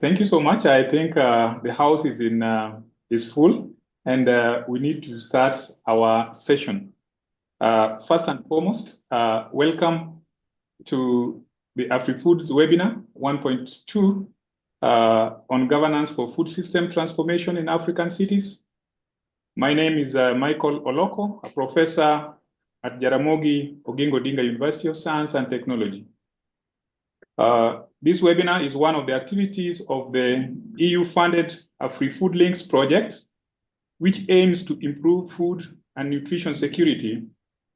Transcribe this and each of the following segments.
Thank you so much. I think the house is full, and we need to start our session. First and foremost, welcome to the AfriFoods webinar 1.2 on governance for food system transformation in African cities. My name is Michael Oloko, a professor at Jaramogi Oginga Odinga University of Science and Technology. This webinar is one of the activities of the EU-funded AfriFOODLinks project, which aims to improve food and nutrition security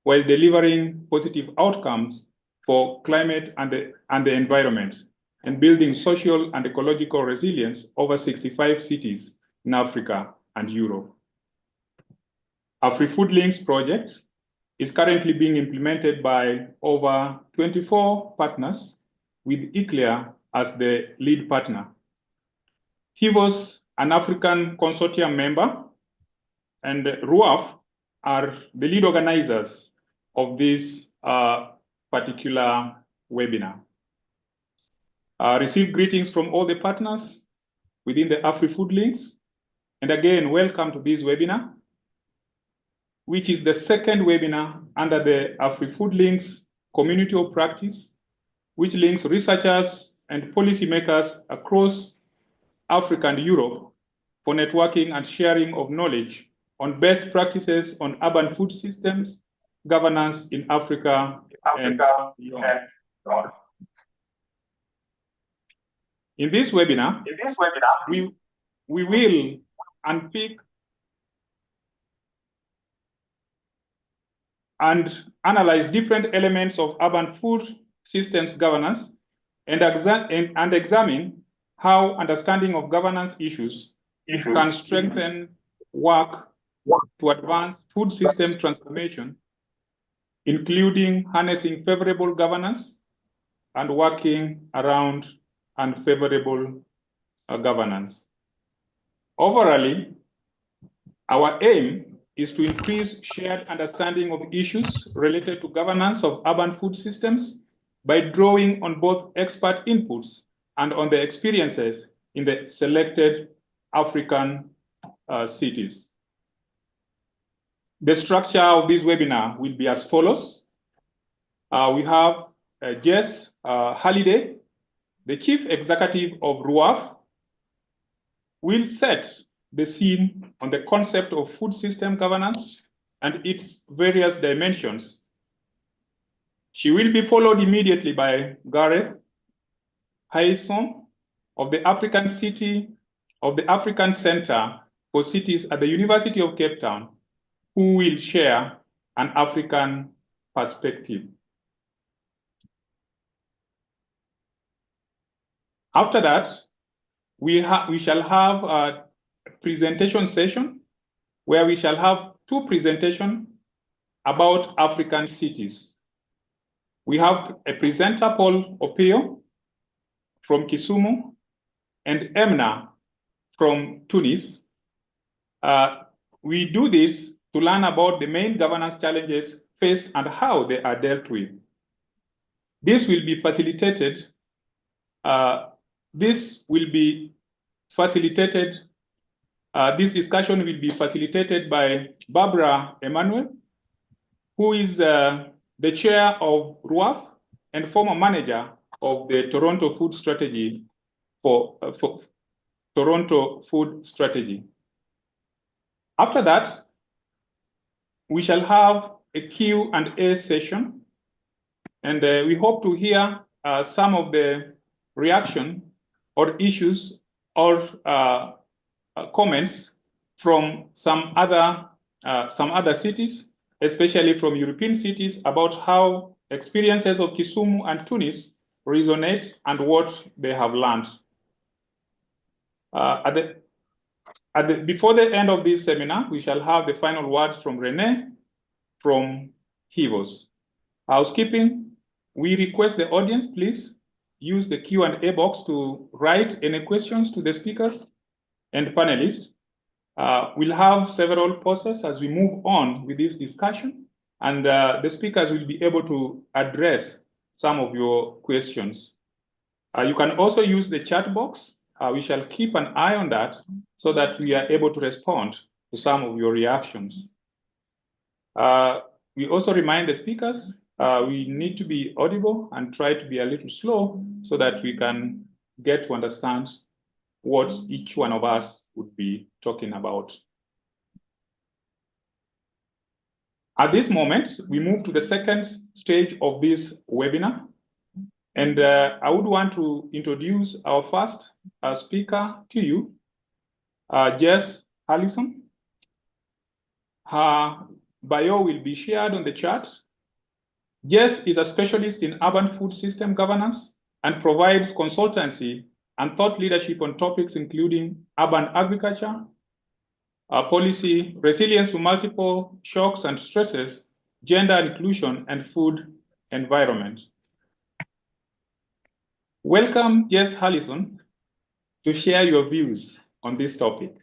while delivering positive outcomes for climate and the environment, and building social and ecological resilience over 65 cities in Africa and Europe. AfriFOODLinks project is currently being implemented by over 24 partners, with ICLEA as the lead partner. HIVOS, an African consortium member, and RUAF are the lead organizers of this particular webinar. Receive greetings from all the partners within the AfriFOODLinks. And again, welcome to this webinar, which is the second webinar under the AfriFOODLinks community of practice, which links researchers and policymakers across Africa and Europe for networking and sharing of knowledge on best practices on urban food systems, governance in Africa and beyond. In this webinar, we will unpick and analyze different elements of urban food systems governance and examine how understanding of governance issues can strengthen work to advance food system transformation, including harnessing favorable governance and working around unfavorable governance. Overall, our aim is to increase shared understanding of issues related to governance of urban food systems by drawing on both expert inputs and on the experiences in the selected African cities. The structure of this webinar will be as follows. We have Jess Halliday, the Chief Executive of RUAF, will set the scene on the concept of food system governance and its various dimensions. She will be followed immediately by Gareth Haysom of the African Center for Cities at the University of Cape Town, who will share an African perspective. After that, we shall have a presentation session where we shall have two presentations about African cities. We have a presenter, Paul Opio from Kisumu, and Emna from Tunis. We do this to learn about the main governance challenges faced and how they are dealt with. This will be facilitated. This discussion will be facilitated by Barbara Emmanuel, who is the chair of RUAF and former manager of the Toronto Food Strategy for Toronto Food Strategy. After that, we shall have a Q&A session, and we hope to hear some of the reaction or issues or comments from some other cities, especially from European cities, about how experiences of Kisumu and Tunis resonate and what they have learned. Before the end of this seminar, we shall have the final words from Renee from HIVOS. Housekeeping, we request the audience, please use the Q&A box to write any questions to the speakers and panelists. We'll have several pauses as we move on with this discussion, and the speakers will be able to address some of your questions. You can also use the chat box we shall keep an eye on that so that we are able to respond to some of your reactions. We also remind the speakers, we need to be audible and try to be a little slow so that we can get to understand what each one of us would be talking about. At this moment, we move to the second stage of this webinar. And I would want to introduce our first speaker to you, Jess Allison. Her bio will be shared on the chat. Jess is a specialist in urban food system governance and provides consultancy and thought leadership on topics including urban agriculture, policy, resilience to multiple shocks and stresses, gender inclusion, and food environment. Welcome, Jess Allison, to share your views on this topic.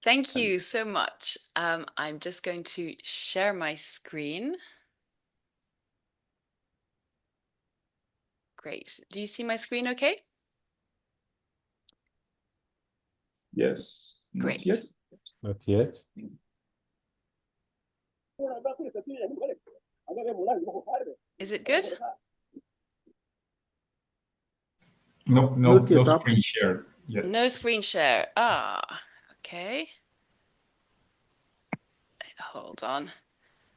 Thank you so much. I'm just going to share my screen. Great. Do you see my screen okay? Yes. Great. Not yet. Not yet. Is it good? No screen share yet. No screen share. Ah, okay. Hold on.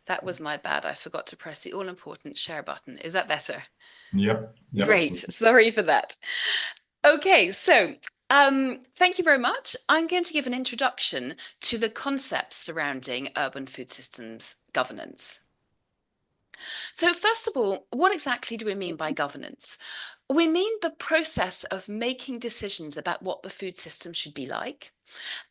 That was my bad. I forgot to press the all-important share button. Is that better? Yep. Great. Sorry for that. Okay, so thank you very much. I'm going to give an introduction to the concepts surrounding urban food systems governance. So first of all, what exactly do we mean by governance? We mean the process of making decisions about what the food system should be like,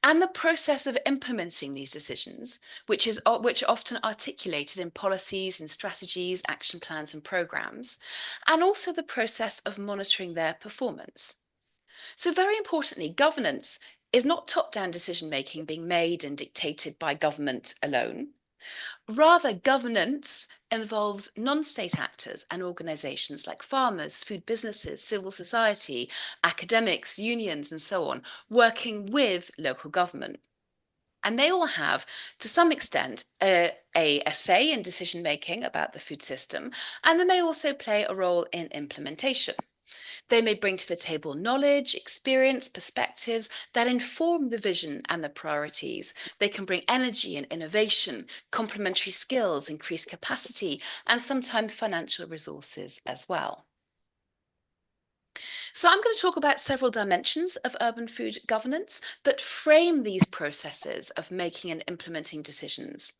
and the process of implementing these decisions, which are often articulated in policies and strategies, action plans and programs, and also the process of monitoring their performance. So very importantly, governance is not top-down decision-making being made and dictated by government alone. Rather, governance involves non-state actors and organizations like farmers, food businesses, civil society, academics, unions, and so on, working with local government. And they all have, to some extent, a say in decision-making about the food system, and they may also play a role in implementation. They may bring to the table knowledge, experience, perspectives that inform the vision and the priorities. They can bring energy and innovation, complementary skills, increased capacity, and sometimes financial resources as well. So I'm going to talk about several dimensions of urban food governance that frame these processes of making and implementing decisions.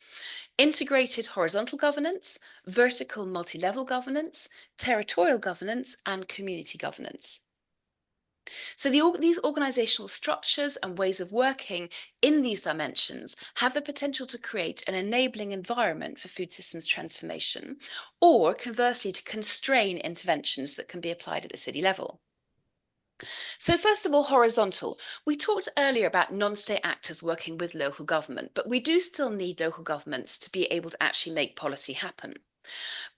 Integrated horizontal governance, vertical multi-level governance, territorial governance, and community governance. So these organizational structures and ways of working in these dimensions have the potential to create an enabling environment for food systems transformation, or conversely to constrain interventions that can be applied at the city level. So first of all, horizontal. We talked earlier about non-state actors working with local government, but we do still need local governments to be able to actually make policy happen.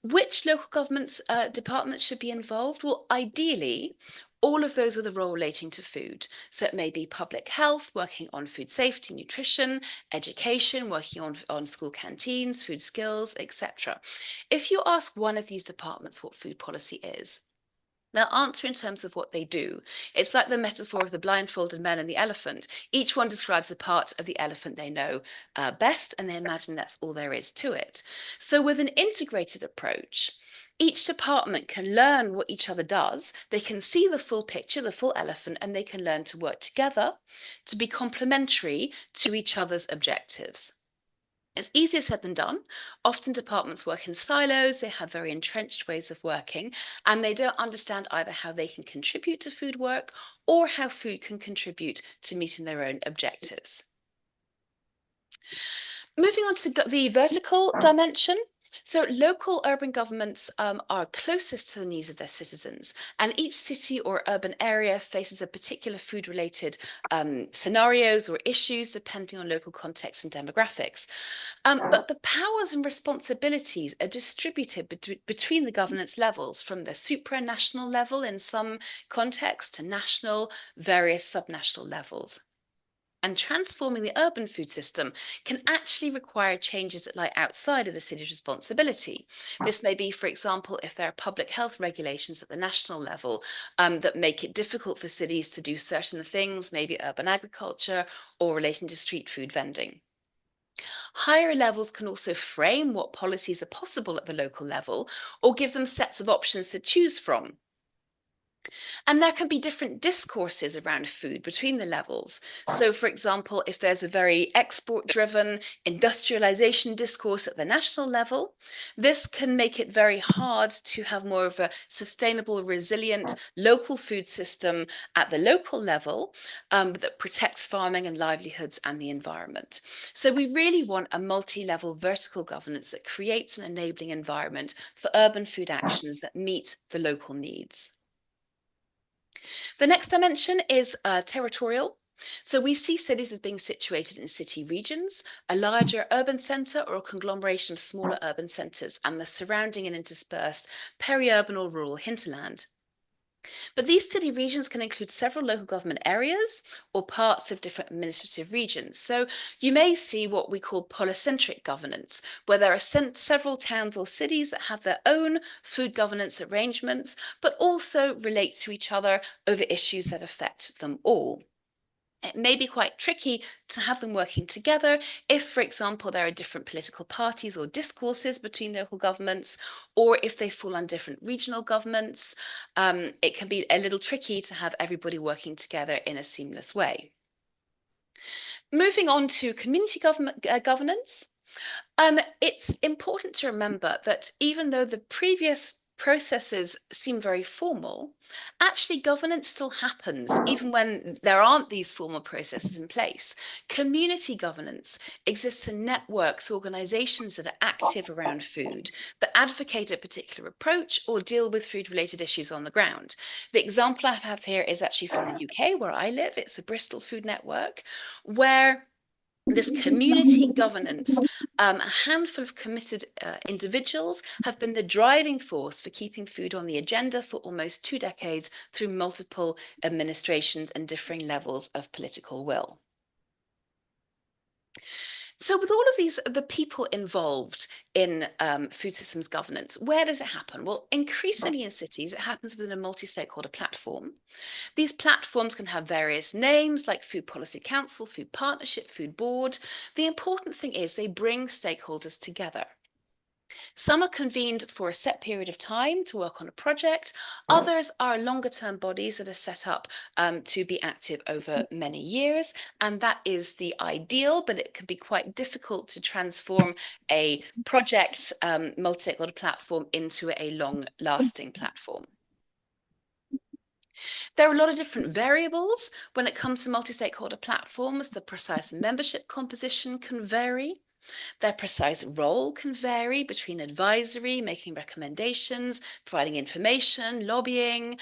Which local governments departments should be involved? Well, ideally, all of those with a role relating to food. So it may be public health, working on food safety, nutrition, education, working on school canteens, food skills, etc. If you ask one of these departments what food policy is, they'll answer in terms of what they do. It's like the metaphor of the blindfolded man and the elephant. Each one describes a part of the elephant they know best, and they imagine that's all there is to it. So with an integrated approach, each department can learn what each other does. They can see the full picture, the full elephant, and they can learn to work together to be complementary to each other's objectives. It's easier said than done. Often departments work in silos, they have very entrenched ways of working, and they don't understand either how they can contribute to food work or how food can contribute to meeting their own objectives. Moving on to the vertical dimension, So local urban governments are closest to the needs of their citizens, and each city or urban area faces a particular food-related scenarios or issues depending on local context and demographics. But the powers and responsibilities are distributed between the governance levels, from the supranational level in some contexts to national, various subnational levels. And transforming the urban food system can actually require changes that lie outside of the city's responsibility. This may be, for example, if there are public health regulations at the national level that make it difficult for cities to do certain things, maybe urban agriculture or relating to street food vending. Higher levels can also frame what policies are possible at the local level or give them sets of options to choose from. And there can be different discourses around food between the levels. So, for example, if there's a very export-driven industrialization discourse at the national level, this can make it very hard to have more of a sustainable, resilient local food system at the local level that protects farming and livelihoods and the environment. So we really want a multi-level vertical governance that creates an enabling environment for urban food actions that meet the local needs. The next dimension is territorial. So we see cities as being situated in city regions, a larger urban centre or a conglomeration of smaller urban centres, and the surrounding and interspersed peri-urban or rural hinterland. But these city regions can include several local government areas or parts of different administrative regions. So you may see what we call polycentric governance, where there are several towns or cities that have their own food governance arrangements, but also relate to each other over issues that affect them all. It may be quite tricky to have them working together if, for example, there are different political parties or discourses between local governments, or if they fall on different regional governments. It can be a little tricky to have everybody working together in a seamless way. Moving on to community governance, it's important to remember that even though the previous processes seem very formal, actually governance still happens even when there aren't these formal processes in place. Community governance exists in networks, organizations that are active around food, that advocate a particular approach or deal with food-related issues on the ground. The example I have here is actually from the UK, where I live. It's the Bristol Food Network, where this community governance, a handful of committed individuals have been the driving force for keeping food on the agenda for almost 2 decades through multiple administrations and differing levels of political will. So with all of these, the people involved in food systems governance, where does it happen? Well, increasingly in cities, it happens within a multi-stakeholder platform. These platforms can have various names like Food Policy Council, Food Partnership, Food Board. The important thing is they bring stakeholders together. Some are convened for a set period of time to work on a project. Others are longer-term bodies that are set up to be active over many years. And that is the ideal, but it can be quite difficult to transform a project multi-stakeholder platform into a long-lasting platform. There are a lot of different variables when it comes to multi-stakeholder platforms. The precise membership composition can vary. Their precise role can vary between advisory, making recommendations, providing information, lobbying,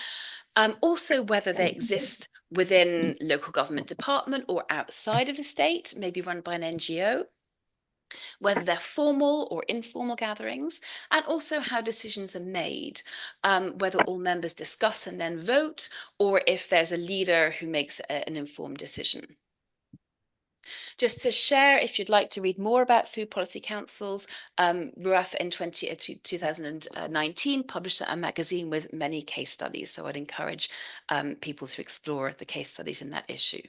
also whether they exist within local government department or outside of the state, maybe run by an NGO, whether they're formal or informal gatherings, and also how decisions are made, whether all members discuss and then vote, or if there's a leader who makes an informed decision. Just to share, if you'd like to read more about food policy councils, RUAF in 2019 published a magazine with many case studies. So I'd encourage people to explore the case studies in that issue.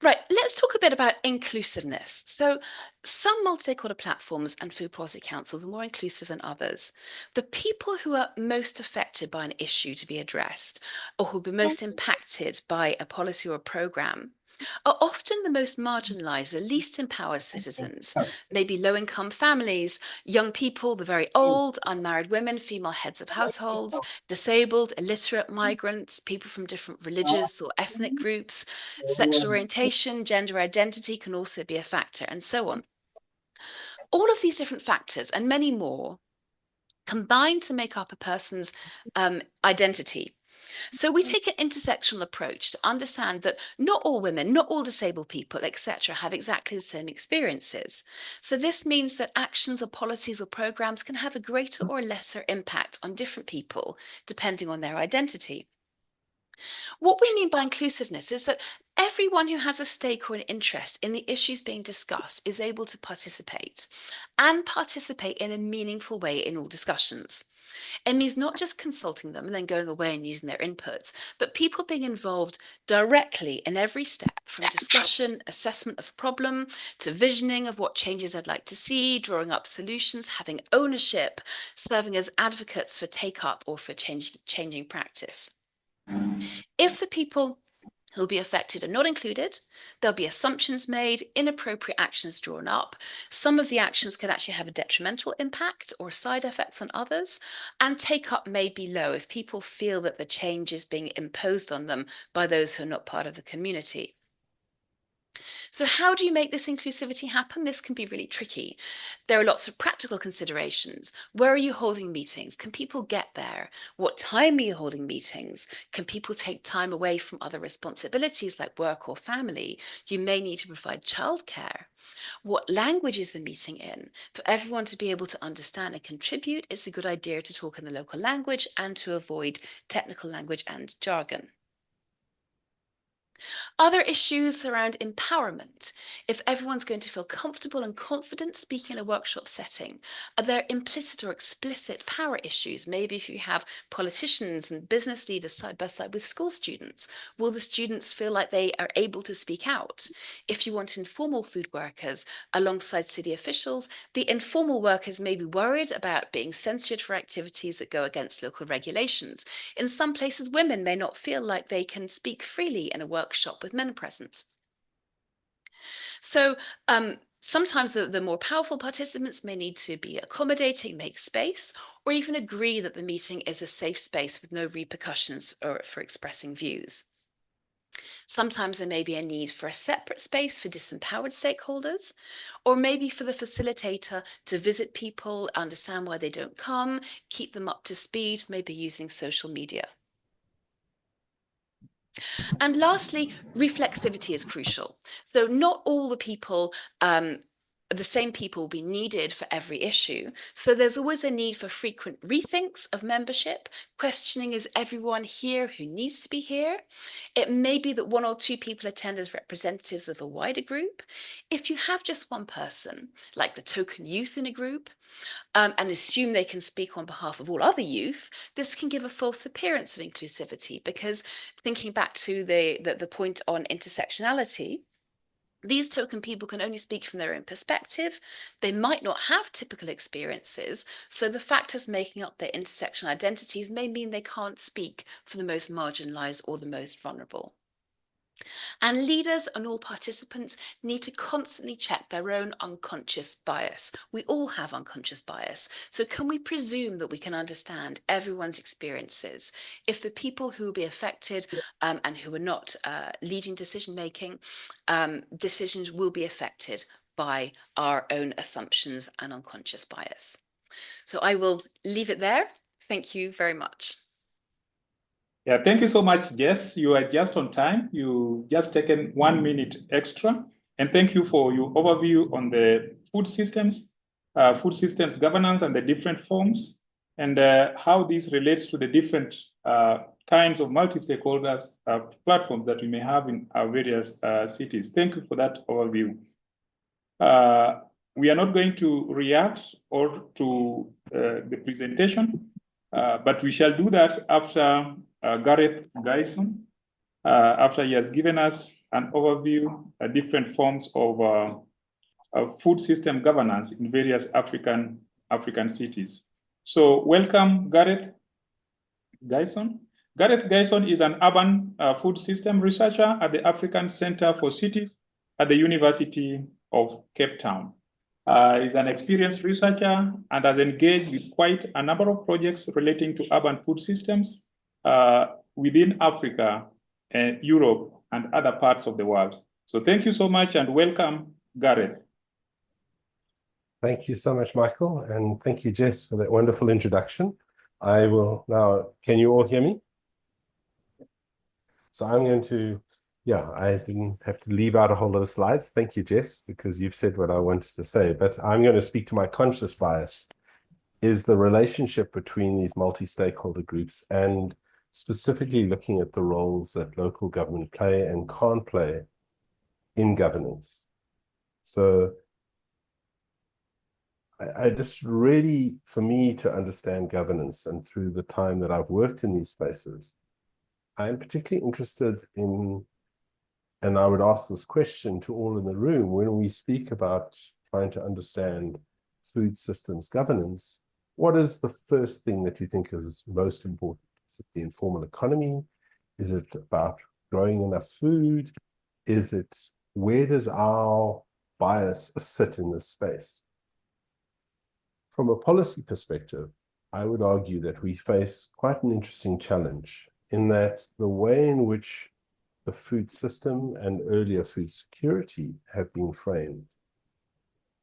Right, let's talk a bit about inclusiveness. So some multi-stakeholder platforms and food policy councils are more inclusive than others. The people who are most affected by an issue to be addressed, or who will be most impacted by a policy or a program, are often the most marginalized, the least empowered citizens, maybe low-income families, young people, the very old, unmarried women, female heads of households, disabled, illiterate migrants, people from different religious or ethnic groups, sexual orientation, gender identity can also be a factor, and so on. All of these different factors and many more combine to make up a person's identity. So we take an intersectional approach to understand that not all women, not all disabled people, etc., have exactly the same experiences. So this means that actions or policies or programs can have a greater or lesser impact on different people, depending on their identity. What we mean by inclusiveness is that everyone who has a stake or an interest in the issues being discussed is able to participate, and participate in a meaningful way in all discussions. It means not just consulting them and then going away and using their inputs, but people being involved directly in every step, from discussion, assessment of a problem, to visioning of what changes I'd like to see, drawing up solutions, having ownership, serving as advocates for take-up or for changing practice. If the people who will be affected are not included, there'll be assumptions made, inappropriate actions drawn up. Some of the actions can actually have a detrimental impact or side effects on others, and take-up may be low if people feel that the change is being imposed on them by those who are not part of the community. So how do you make this inclusivity happen? This can be really tricky. There are lots of practical considerations. Where are you holding meetings? Can people get there? What time are you holding meetings? Can people take time away from other responsibilities like work or family? You may need to provide childcare. What language is the meeting in? For everyone to be able to understand and contribute, it's a good idea to talk in the local language and to avoid technical language and jargon. Other issues around empowerment. If everyone's going to feel comfortable and confident speaking in a workshop setting, are there implicit or explicit power issues? Maybe if you have politicians and business leaders side by side with school students, will the students feel like they are able to speak out? If you want informal food workers alongside city officials, the informal workers may be worried about being censored for activities that go against local regulations. In some places, women may not feel like they can speak freely in a workshop with men present. So sometimes the more powerful participants may need to be accommodating, make space, or even agree that the meeting is a safe space with no repercussions for expressing views. Sometimes there may be a need for a separate space for disempowered stakeholders, or maybe for the facilitator to visit people, understand why they don't come, keep them up to speed, maybe using social media. And lastly, reflexivity is crucial. So not all the people, the same people will be needed for every issue. So there's always a need for frequent rethinks of membership, questioning, is everyone here who needs to be here? It may be that 1 or 2 people attend as representatives of a wider group. If you have just one person, like the token youth in a group, and assume they can speak on behalf of all other youth, this can give a false appearance of inclusivity, because thinking back to the point on intersectionality, these token people can only speak from their own perspective. They might not have typical experiences, so the factors making up their intersectional identities may mean they can't speak for the most marginalized or the most vulnerable. And leaders and all participants need to constantly check their own unconscious bias. We all have unconscious bias. So can we presume that we can understand everyone's experiences? If the people who will be affected and who are not leading decision-making, decisions will be affected by our own assumptions and unconscious bias. So I will leave it there. Thank you very much. Yeah, thank you so much, Jess. You are just on time. You just taken 1 minute extra. And thank you for your overview on the food systems governance and the different forms, and how this relates to the different kinds of multi-stakeholders platforms that we may have in our various cities. Thank you for that overview. We are not going to react or to the presentation, but we shall do that after Gareth Gyson, after he has given us an overview of different forms of food system governance in various African cities. So welcome, Gareth Gyson. Gareth Gyson is an urban food system researcher at the African Center for Cities at the University of Cape Town. He's an experienced researcher and has engaged with quite a number of projects relating to urban food systems within Africa, Europe, and other parts of the world. So thank you so much and welcome, Gareth. Thank you so much, Michael, and thank you, Jess, for that wonderful introduction. I will now, can you all hear me? So I'm going to, I didn't have to leave out a whole lot of slides. Thank you, Jess, because you've said what I wanted to say, but I'm going to speak to my conscious bias, is the relationship between these multi-stakeholder groups and specifically looking at the roles that local government play and can't play in governance. So I just really, for me to understand governance, and through the time that I've worked in these spaces, I'm particularly interested in, and I would ask this question to all in the room, when we speak about trying to understand food systems governance, what is the first thing that you think is most important? Is it the informal economy? Is it about growing enough food? Is it, where does our bias sit in this space? From a policy perspective, I would argue that we face quite an interesting challenge in that the way in which the food system and earlier food security have been framed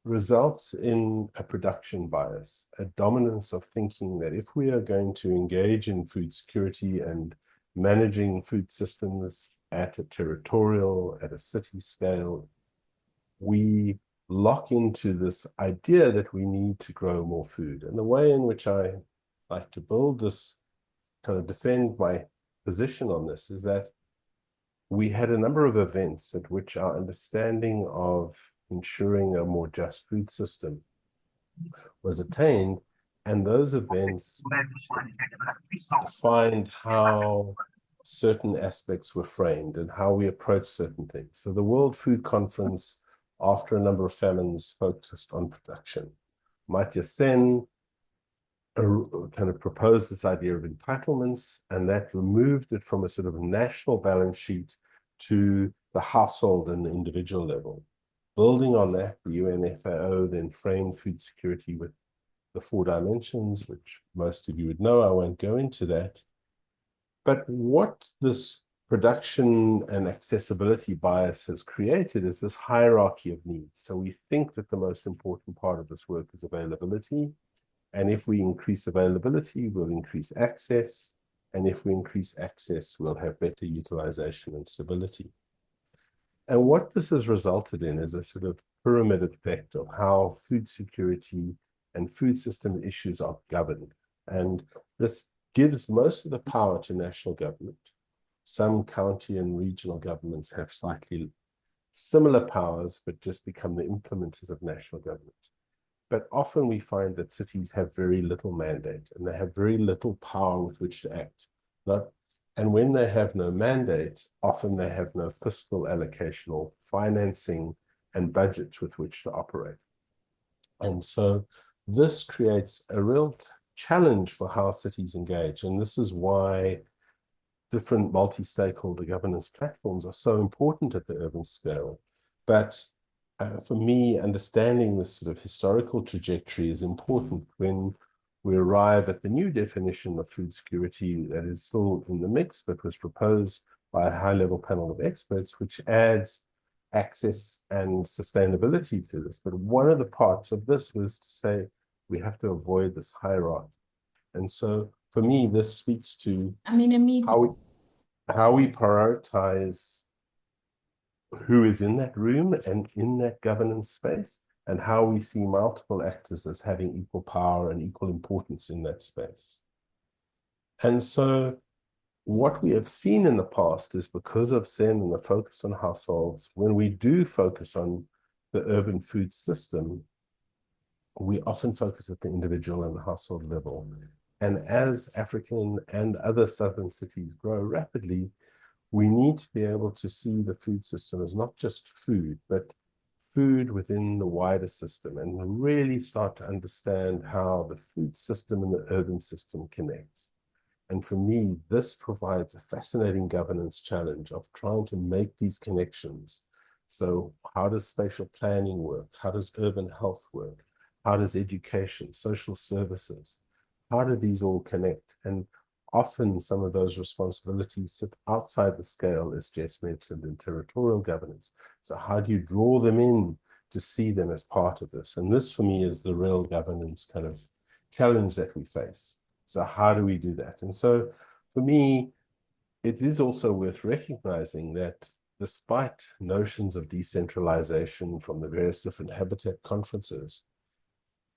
results in a production bias, a dominance of thinking that if we are going to engage in food security and managing food systems at a territorial, at a city scale, we lock into this idea that we need to grow more food. And the way in which I like to build this, kind of defend my position on this, is that we had a number of events at which our understanding of ensuring a more just food system was attained, and those events defined how certain aspects were framed and how we approach certain things. So the World Food Conference, after a number of famines, focused on production. Amartya Sen kind of proposed this idea of entitlements, and that removed it from a sort of national balance sheet to the household and the individual level. Building on that, the UNFAO then framed food security with the 4 dimensions, which most of you would know. I won't go into that. But what this production and accessibility bias has created is this hierarchy of needs. So we think that the most important part of this work is availability. And if we increase availability, we'll increase access. And if we increase access, we'll have better utilization and stability. And what this has resulted in is a sort of pyramid effect of how food security and food system issues are governed. And this gives most of the power to national government. Some county and regional governments have slightly similar powers, but just become the implementers of national government. But often we find that cities have very little mandate, and they have very little power with which to act. And when they have no mandate, often they have no fiscal allocation or financing and budgets with which to operate. And so this creates a real challenge for how cities engage. And this is why different multi-stakeholder governance platforms are so important at the urban scale. But for me, understanding this sort of historical trajectory is important when we arrive at the new definition of food security that is still in the mix, but was proposed by a high-level panel of experts, which adds access and sustainability to this. But one of the parts of this was to say we have to avoid this hierarchy. And so for me, this speaks to how we prioritize who is in that room and in that governance space, and how we see multiple actors as having equal power and equal importance in that space. And so what we have seen in the past is, because of SEN and the focus on households, when we do focus on the urban food system, we often focus at the individual and the household level. And as African and other southern cities grow rapidly, we need to be able to see the food system as not just food, but food within the wider system, and really start to understand how the food system and the urban system connect. And for me, this provides a fascinating governance challenge of trying to make these connections. So how does spatial planning work? How does urban health work? How does education, social services, how do these all connect? And often some of those responsibilities sit outside the scale, as Jess mentioned, in territorial governance. So how do you draw them in to see them as part of this. And this, for me, is the real governance kind of challenge that we face. So how do we do that? And so for me, it is also worth recognizing that despite notions of decentralization from the various different habitat conferences,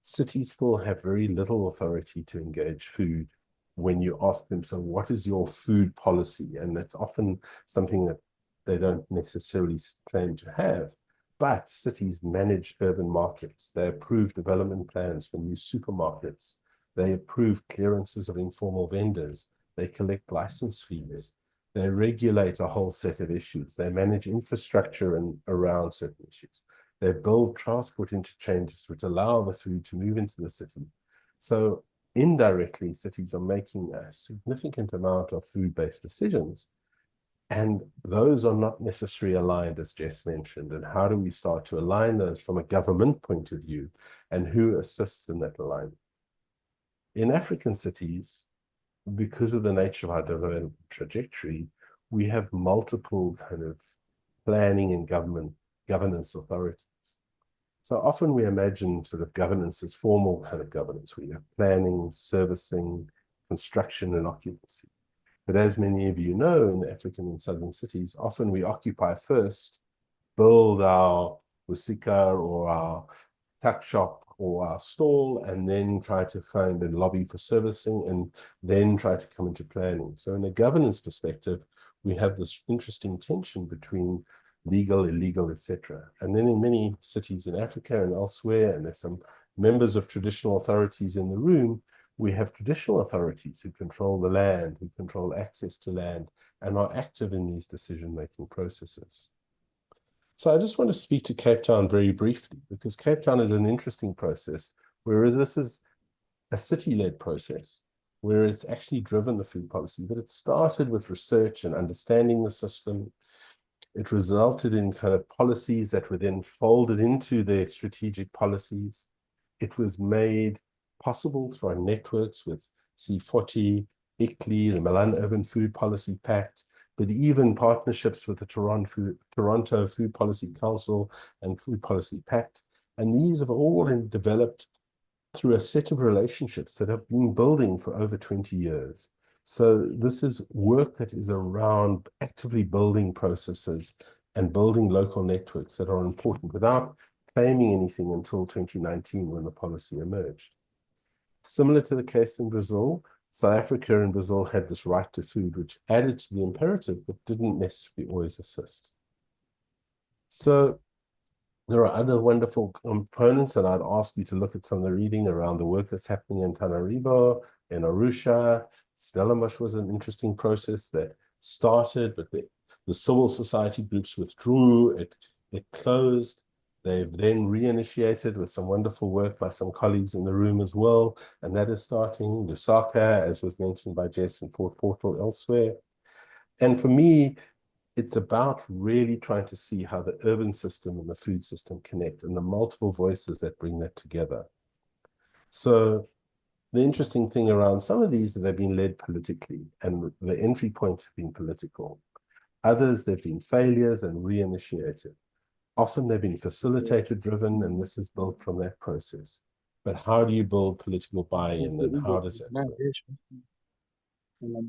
cities still have very little authority to engage food when you ask them, so what is your food policy? And that's often something that they don't necessarily claim to have. But cities manage urban markets. They approve development plans for new supermarkets. They approve clearances of informal vendors. They collect license fees. They regulate a whole set of issues. They manage infrastructure and around certain issues. They build transport interchanges which allow the food to move into the city. So indirectly, cities are making a significant amount of food-based decisions. And those are not necessarily aligned, as Jess mentioned. And how do we start to align those from a government point of view, and who assists in that alignment? In African cities, because of the nature of our development trajectory, we have multiple kind of planning and governance authorities. So often we imagine sort of governance as formal kind of governance, where you have planning, servicing, construction, and occupancy. But as many of you know, in African and southern cities, often we occupy first, build our usika or our tuck shop or our stall, and then try to find and lobby for servicing, and then try to come into planning. So in a governance perspective, we have this interesting tension between legal, illegal, etc. And then in many cities in Africa and elsewhere, and there's some members of traditional authorities in the room, we have traditional authorities who control the land, who control access to land, and are active in these decision-making processes. So I just want to speak to Cape Town very briefly, because Cape Town is an interesting process, where this is a city-led process, where it's actually driven the food policy, but it started with research and understanding the system. It resulted in kind of policies that were then folded into their strategic policies. It was made possible through our networks with C40, ICLEI, the Milan Urban Food Policy Pact, but even partnerships with the Toronto Food Policy Council and Food Policy Pact. And these have all been developed through a set of relationships that have been building for over 20 years. So this is work that is around actively building processes and building local networks that are important without claiming anything until 2019 when the policy emerged. Similar to the case in Brazil, South Africa and Brazil had this right to food, which added to the imperative, but didn't necessarily always assist. So there are other wonderful components, and I'd ask you to look at some of the reading around the work that's happening in Tanarivo, in Arusha. Stellenbosch was an interesting process that started, but the civil society groups withdrew, it closed. They've then reinitiated with some wonderful work by some colleagues in the room as well, and that is starting. Lusaka, as was mentioned by Jess, and Fort Portal elsewhere. And for me, it's about really trying to see how the urban system and the food system connect, and the multiple voices that bring that together. So the interesting thing around some of these, that they've been led politically, and the entry points have been political. Others, they've been failures and reinitiated. Often they've been facilitator driven, and this is built from that process. But how do you build political buy-in, and how does that work?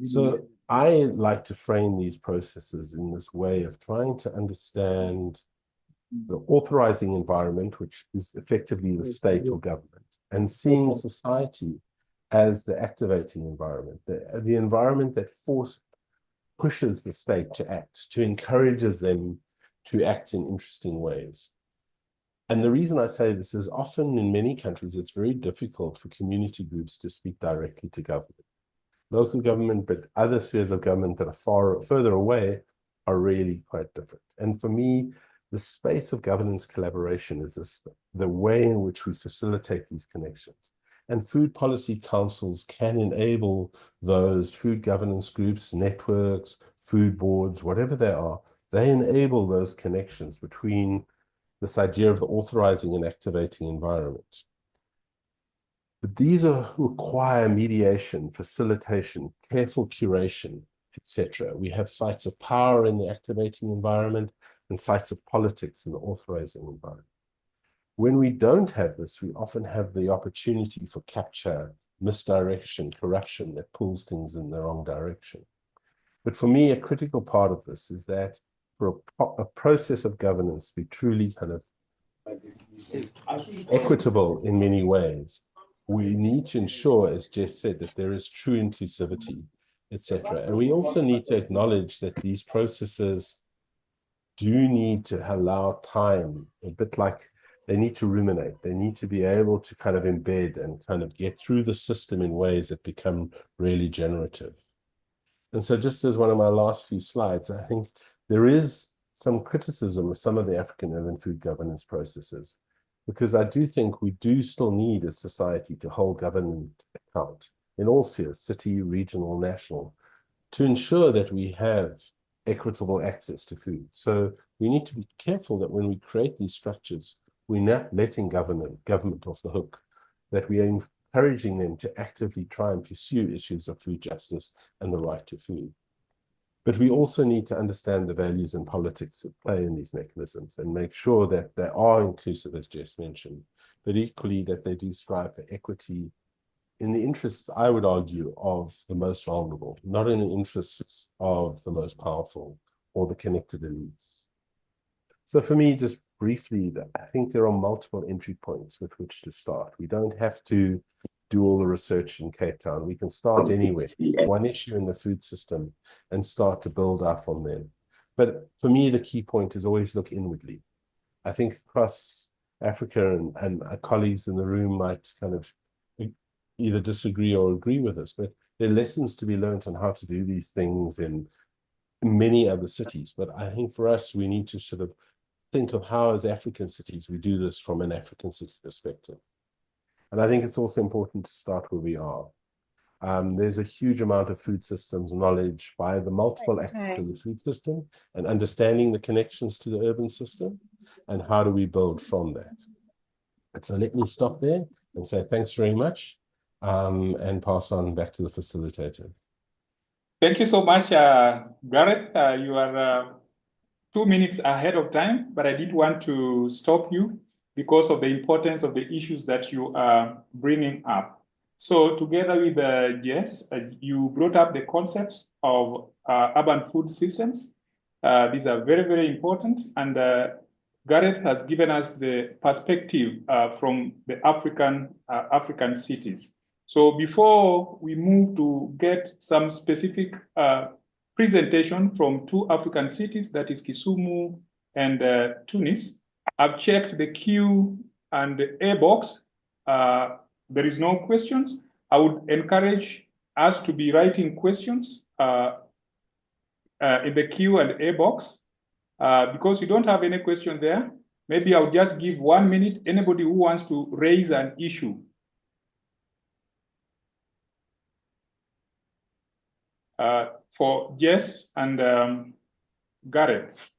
So I like to frame these processes in this way of trying to understand the authorizing environment, which is effectively the state or government, and seeing society as the activating environment, the environment that pushes the state to act, to encourages them to act in interesting ways. And the reason I say this is often in many countries, it's very difficult for community groups to speak directly to government. Local government, but other spheres of government that are further away are really quite different. And for me, the space of governance collaboration is the way in which we facilitate these connections. And food policy councils can enable those food governance groups, networks, food boards, whatever they are, they enable those connections between this idea of the authorizing and activating environment. But these require mediation, facilitation, careful curation, etc. We have sites of power in the activating environment and sites of politics in the authorizing environment. When we don't have this, we often have the opportunity for capture, misdirection, corruption that pulls things in the wrong direction. But for me, a critical part of this is that for a process of governance to be truly kind of equitable in many ways, we need to ensure, as Jeff said, that there is true inclusivity, etc. And we also need to acknowledge that these processes do need to allow time, a bit like they need to ruminate. They need to be able to kind of embed and kind of get through the system in ways that become really generative. And so just as one of my last few slides, I think there is some criticism of some of the African urban food governance processes, because I do think we do still need a society to hold government account in all spheres, city, regional, national, to ensure that we have equitable access to food. So we need to be careful that when we create these structures, we're not letting government off the hook, that we are encouraging them to actively try and pursue issues of food justice and the right to food. But we also need to understand the values and politics that play in these mechanisms and make sure that they are inclusive, as Jess mentioned, but equally that they do strive for equity in the interests, I would argue, of the most vulnerable, not in the interests of the most powerful or the connected elites. So for me, just briefly, I think there are multiple entry points with which to start. We don't have to do all the research in Cape Town. We can start anywhere, one issue in the food system, and start to build up from there. But for me, the key point is always look inwardly. I think across Africa, and our colleagues in the room might kind of either disagree or agree with us, but there are lessons to be learned on how to do these things in many other cities. But I think for us, we need to sort of think of how, as African cities, we do this from an African city perspective. And I think it's also important to start where we are. There's a huge amount of food systems knowledge by the multiple actors in the food system, and understanding the connections to the urban system, and how do we build from that. And so let me stop there and say thanks very much, and pass on back to the facilitator. Thank you so much, Gareth. You are 2 minutes ahead of time, but I did want to stop you because of the importance of the issues that you are bringing up. So together with Jess, you brought up the concepts of urban food systems. These are very, very important. And Gareth has given us the perspective from the African cities. So before we move to get some specific presentation from 2 African cities, that is Kisumu and Tunis, I've checked the Q and the A box. There is no questions. I would encourage us to be writing questions in the Q and A box. Because we don't have any question there, maybe I'll just give 1 minute. Anybody who wants to raise an issue. For Jess and Gareth.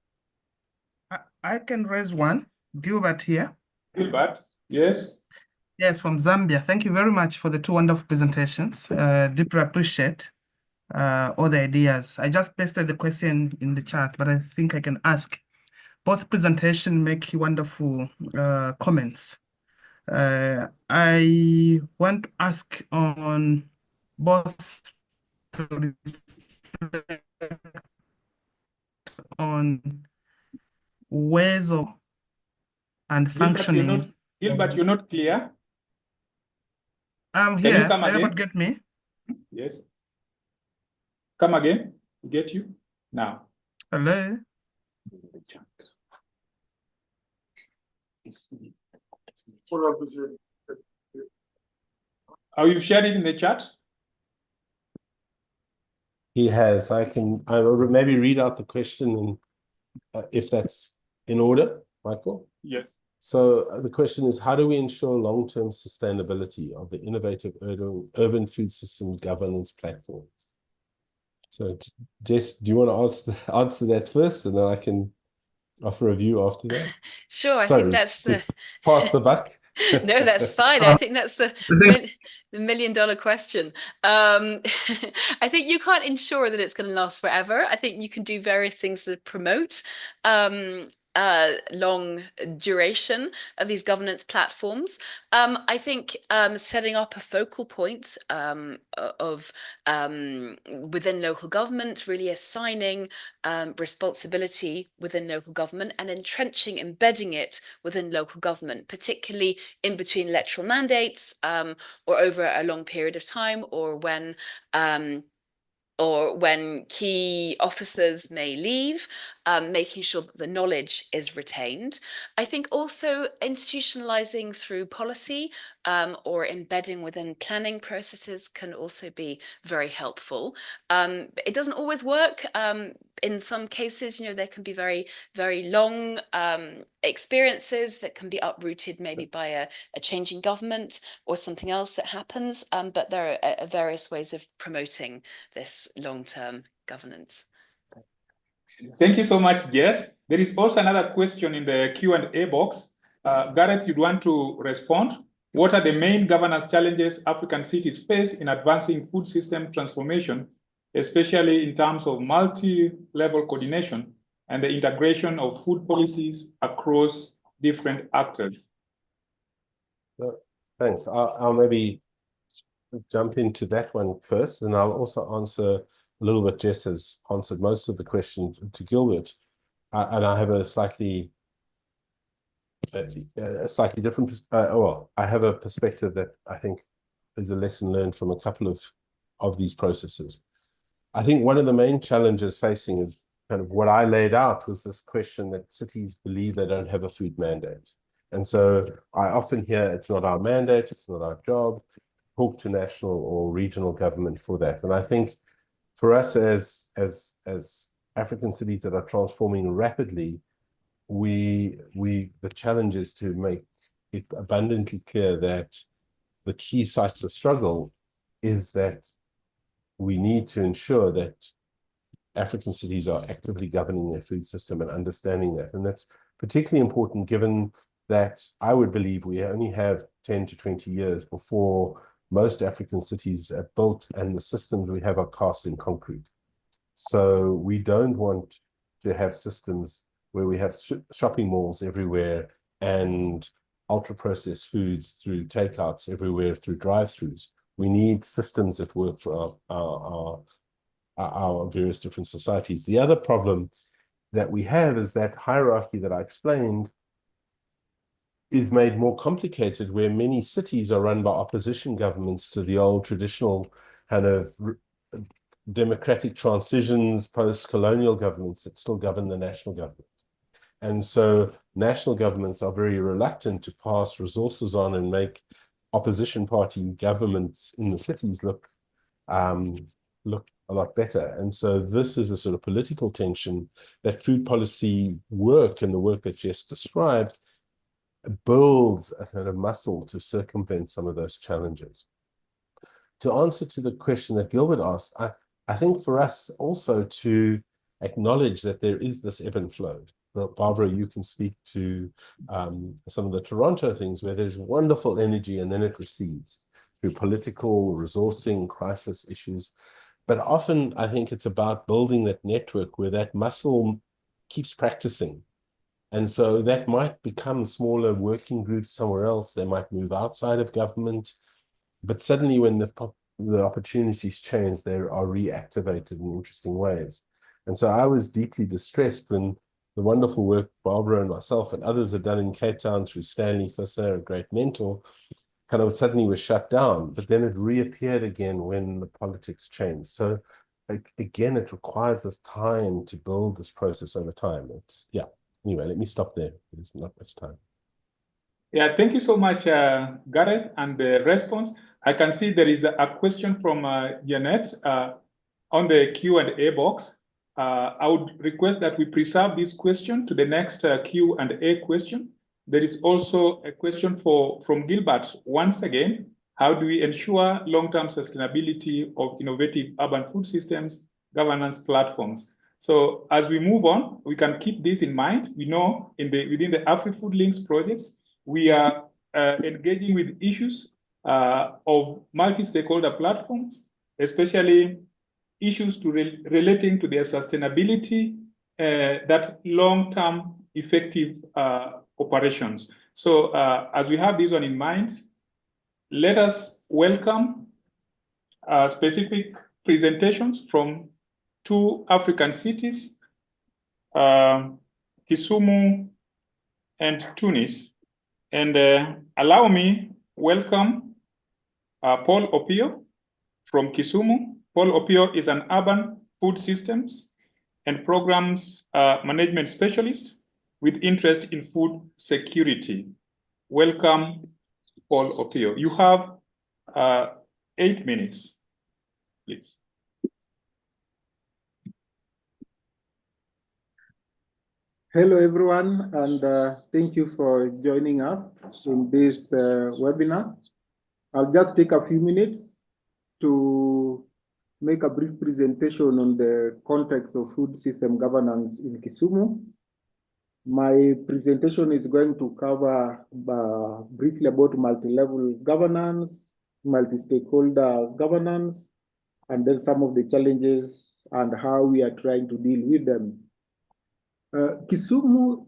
I can raise one. Gilbert here. Gilbert, yes. Yes, from Zambia. Thank you very much for the 2 wonderful presentations. Deeply appreciate all the ideas. I just pasted the question in the chat, but I think I can ask. Both presentations make wonderful comments. I want to ask on both on ways of and functioning. Gilbert, you're not clear. I'm Can you here. come again? Get me? Yes. Come again. Get you now. Hello. Oh, you shared it in the chat? He has. I will maybe read out the question, and if that's in order, Michael. Yes. So the question is, how do we ensure long-term sustainability of the innovative urban food system governance platform? So Jess, do you want to answer that first, and then I can offer a view after that? Sure, Sorry, I think that's the pass the buck. No, that's fine. I think that's the million-dollar question. I think you can't ensure that it's going to last forever. I think you can do various things to promote long duration of these governance platforms. I think setting up a focal point of within local government, really assigning responsibility within local government and entrenching, embedding it within local government, particularly in between electoral mandates or over a long period of time, or when key officers may leave, making sure that the knowledge is retained. I think also institutionalizing through policy or embedding within planning processes can also be very helpful. It doesn't always work. In some cases, there can be very, very long experiences that can be uprooted maybe by a changing government or something else that happens. But there are various ways of promoting this long-term governance. Thank you so much, Jess. There is also another question in the Q&A box. Gareth, you'd want to respond. What are the main governance challenges African cities face in advancing food system transformation, especially in terms of multi-level coordination and the integration of food policies across different actors? Thanks. I'll maybe jump into that one first, and I'll also answer a little bit. Jess has answered most of the question to Gilbert, and I have a slightly different. I have a perspective that I think is a lesson learned from a couple of these processes. I think one of the main challenges facing is kind of what I laid out was this question that cities believe they don't have a food mandate. And so I often hear it's not our mandate, it's not our job. Talk to national or regional government for that. And I think for us as African cities that are transforming rapidly, the challenge is to make it abundantly clear that the key sites of struggle is that we need to ensure that African cities are actively governing their food system and understanding that. And that's particularly important given that I would believe we only have 10 to 20 years before most African cities are built and the systems we have are cast in concrete. So we don't want to have systems where we have shopping malls everywhere and ultra-processed foods through takeouts everywhere through drive-thrus. We need systems that work for our various different societies. The other problem that we have is that hierarchy that I explained is made more complicated, where many cities are run by opposition governments to the old traditional kind of democratic transitions, post-colonial governments that still govern the national government. And so national governments are very reluctant to pass resources on and make opposition party governments in the cities look a lot better. And so this is a sort of political tension that food policy work and the work that Jess described builds a kind of muscle to circumvent some of those challenges. To answer to the question that Gilbert asked, I think for us also to acknowledge that there is this ebb and flow. Barbara, you can speak to some of the Toronto things where there's wonderful energy and then it recedes through political, resourcing, crisis issues. But often I think it's about building that network where that muscle keeps practicing. And so that might become smaller working groups somewhere else. They might move outside of government. But suddenly when the opportunities change, they are reactivated in interesting ways. And so I was deeply distressed when the wonderful work Barbara and myself and others have done in Cape Town through Stanley Fisser, a great mentor, kind of suddenly was shut down, but then it reappeared again when the politics changed. So again, it requires this time to build this process over time. Anyway, let me stop there. There's not much time. Yeah, thank you so much, Gareth, and the response. I can see there is a question from Janet on the Q&A box. I would request that we preserve this question to the next Q&A question. There is also a question from Gilbert. Once again, how do we ensure long-term sustainability of innovative urban food systems governance platforms? So as we move on, we can keep this in mind. We know within the AfriFOODLinks projects, we are engaging with issues of multi-stakeholder platforms, especially issues relating to their sustainability, that long-term effective operations. So as we have this one in mind, let us welcome specific presentations from 2 African cities, Kisumu and Tunis. And allow me welcome Paul Opio from Kisumu. Paul Opio is an urban food systems and programs management specialist with interest in food security. Welcome, Paul Opio. You have 8 minutes, please. Hello, everyone, and thank you for joining us in this webinar. I'll just take a few minutes to make a brief presentation on the context of food system governance in Kisumu. My presentation is going to cover briefly about multi-level governance, multi-stakeholder governance, and then some of the challenges and how we are trying to deal with them. Kisumu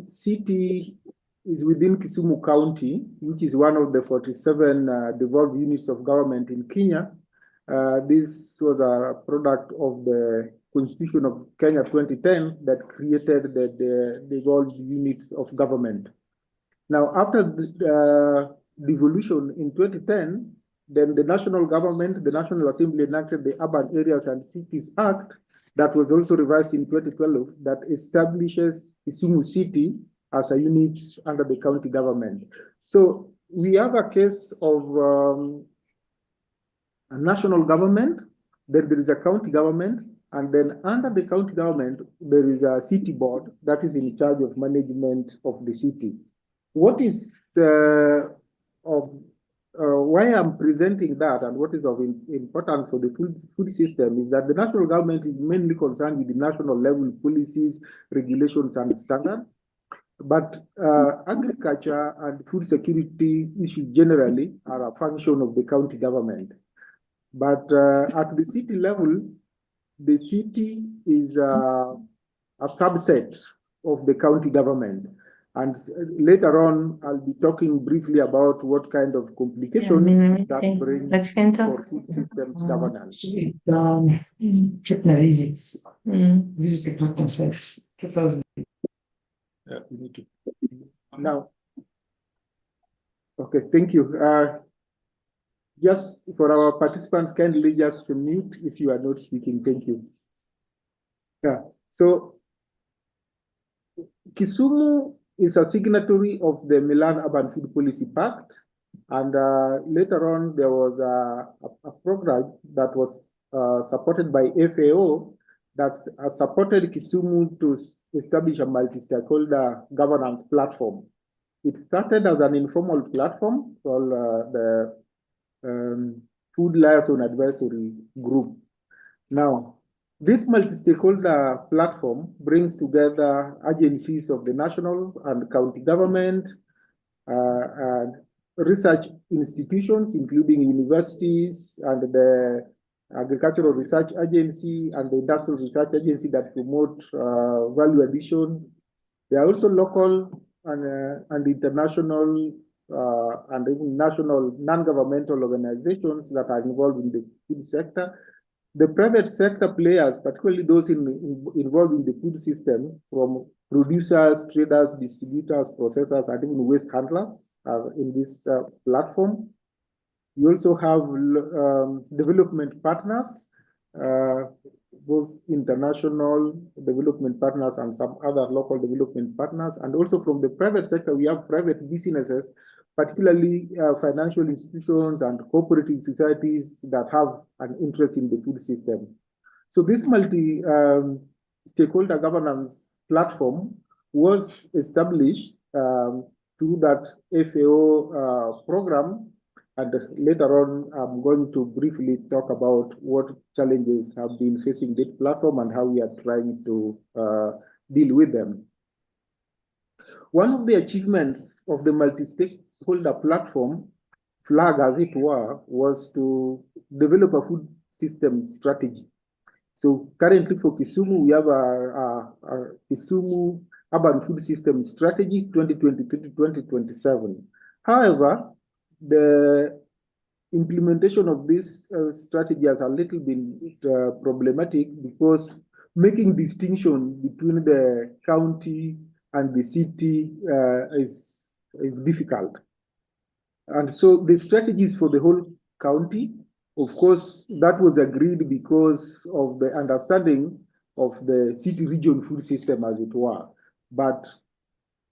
city is within Kisumu County, which is one of the 47 devolved units of government in Kenya. This was a product of the Constitution of Kenya 2010 that created the devolved units of government. Now, after the devolution in 2010, then the national government, the National Assembly enacted the Urban Areas and Cities Act that was also revised in 2012 that establishes Kisumu City as a unit under the county government. So we have a case of a national government, then there is a county government, and then under the county government, there is a city board that is in charge of management of the city. What is why I'm presenting that and what is of importance for the food system is that the national government is mainly concerned with the national level policies, regulations, and standards. But agriculture and food security issues generally are a function of the county government. But at the city level, the city is a subset of the county government. And later on, I'll be talking briefly about what kind of complications that bring for food systems governance. Now, okay, thank you. Just for our participants, kindly just mute if you are not speaking. Thank you. Yeah. So Kisumu is a signatory of the Milan Urban Food Policy Pact, and later on there was a program that was supported by FAO that supported Kisumu to establish a multi-stakeholder governance platform. It started as an informal platform called the Food Liaison Advisory Group. Now, this multi-stakeholder platform brings together agencies of the national and county government, and research institutions, including universities and the Agricultural Research Agency and the Industrial Research Agency that promote value addition. There are also local and international and even national non-governmental organizations that are involved in the food sector. The private sector players, particularly those involved in the food system, from producers, traders, distributors, processors, and even waste handlers are in this platform. You also have development partners, both international development partners and some other local development partners. And also from the private sector, we have private businesses, particularly financial institutions and cooperative societies that have an interest in the food system. So this multi-stakeholder governance platform was established through that FAO program. And later on, I'm going to briefly talk about what challenges have been facing this platform and how we are trying to deal with them. One of the achievements of the multi-stakeholder platform, flag as it were, was to develop a food system strategy. So currently for Kisumu, we have a Kisumu Urban Food System Strategy 2023-2027. However, the implementation of this strategy has a little bit problematic because making distinction between the county and the city is difficult. And so the strategies for the whole county, of course, that was agreed because of the understanding of the city region food system, as it were. But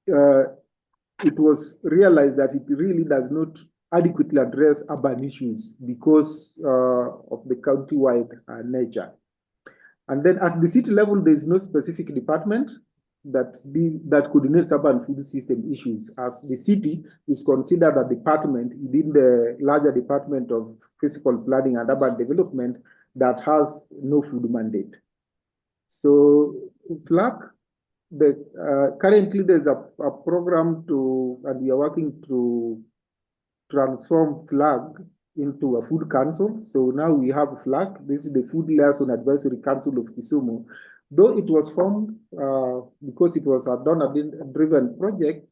it was realized that it really does not adequately address urban issues because of the county-wide nature. And then at the city level, there is no specific department that coordinates urban food system issues, as the city is considered a department within the larger department of physical planning and urban development that has no food mandate. So FLAC, currently there's a program and we are working to transform FLAG into a food council. So now we have FLAG. This is the Food Liaison Advisory Council of Kisumu. Though it was formed because it was a donor-driven project,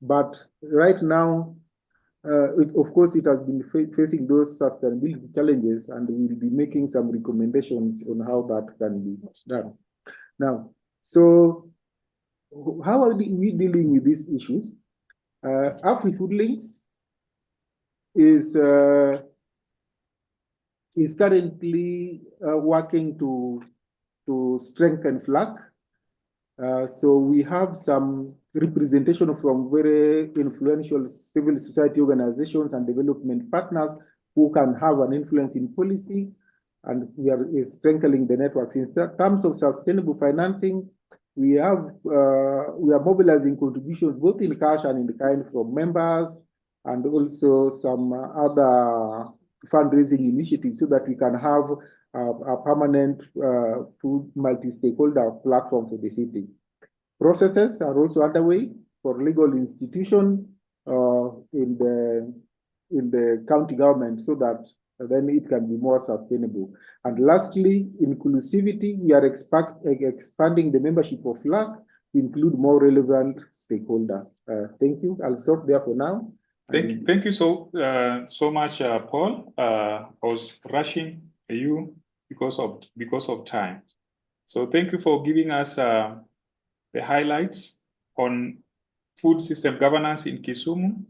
but right now, of course, it has been facing those sustainability challenges, and we will be making some recommendations on how that can be done. Now, so how are we dealing with these issues? AfriFOODLinks is currently working to strengthen FLAC. So we have some representation from very influential civil society organizations and development partners who can have an influence in policy, and we are strengthening the networks. In terms of sustainable financing, we are mobilizing contributions both in cash and in kind from members, and also some other fundraising initiatives so that we can have a permanent food multi-stakeholder platform for the city. Processes are also underway for legal institution in the county government so that then it can be more sustainable. And lastly, inclusivity, we are expanding the membership of FLAC to include more relevant stakeholders. Thank you. I'll stop there for now. Thank you so much, Paul. I was rushing you because of time. So thank you for giving us the highlights on food system governance in Kisumu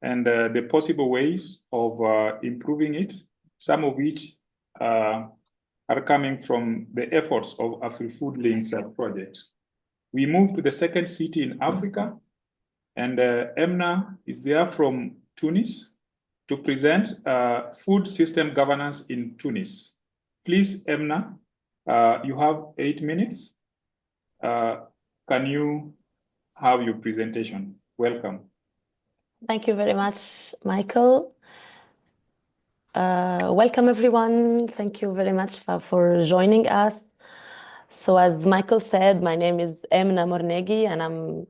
and the possible ways of improving it, some of which are coming from the efforts of AfriFOODLinks project. We move to the second city in Africa, and Emna is there from Tunis to present food system governance in Tunis. Please, Emna, you have 8 minutes. Can you have your presentation? Welcome. Thank you very much, Michael. Welcome, everyone. Thank you very much for joining us. So as Michael said, my name is Emna Mornegi, and I'm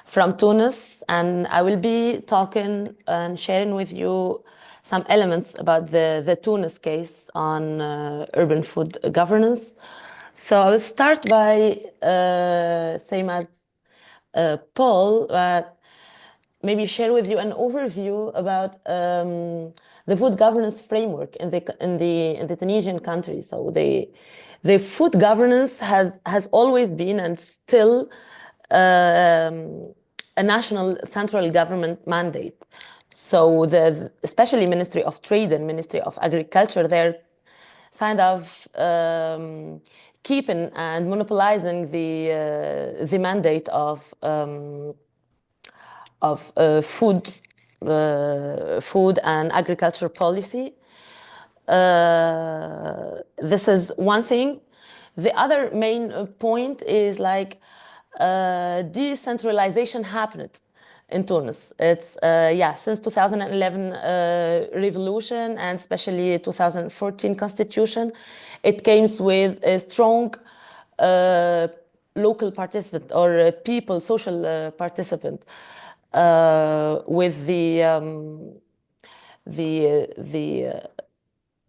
from Tunis, and I will be talking and sharing with you some elements about the Tunis case on urban food governance. So I will start by, same as Paul, maybe share with you an overview about the food governance framework in the Tunisian country. So the food governance has always been and still a national central government mandate. So especially Ministry of Trade and Ministry of Agriculture, they're kind of keeping and monopolizing the mandate of food and agriculture policy. This is one thing. The other main point is like decentralization happened in Tunis. It's since 2011 revolution, and especially 2014 constitution, it came with a strong local participant or people, social participant, with the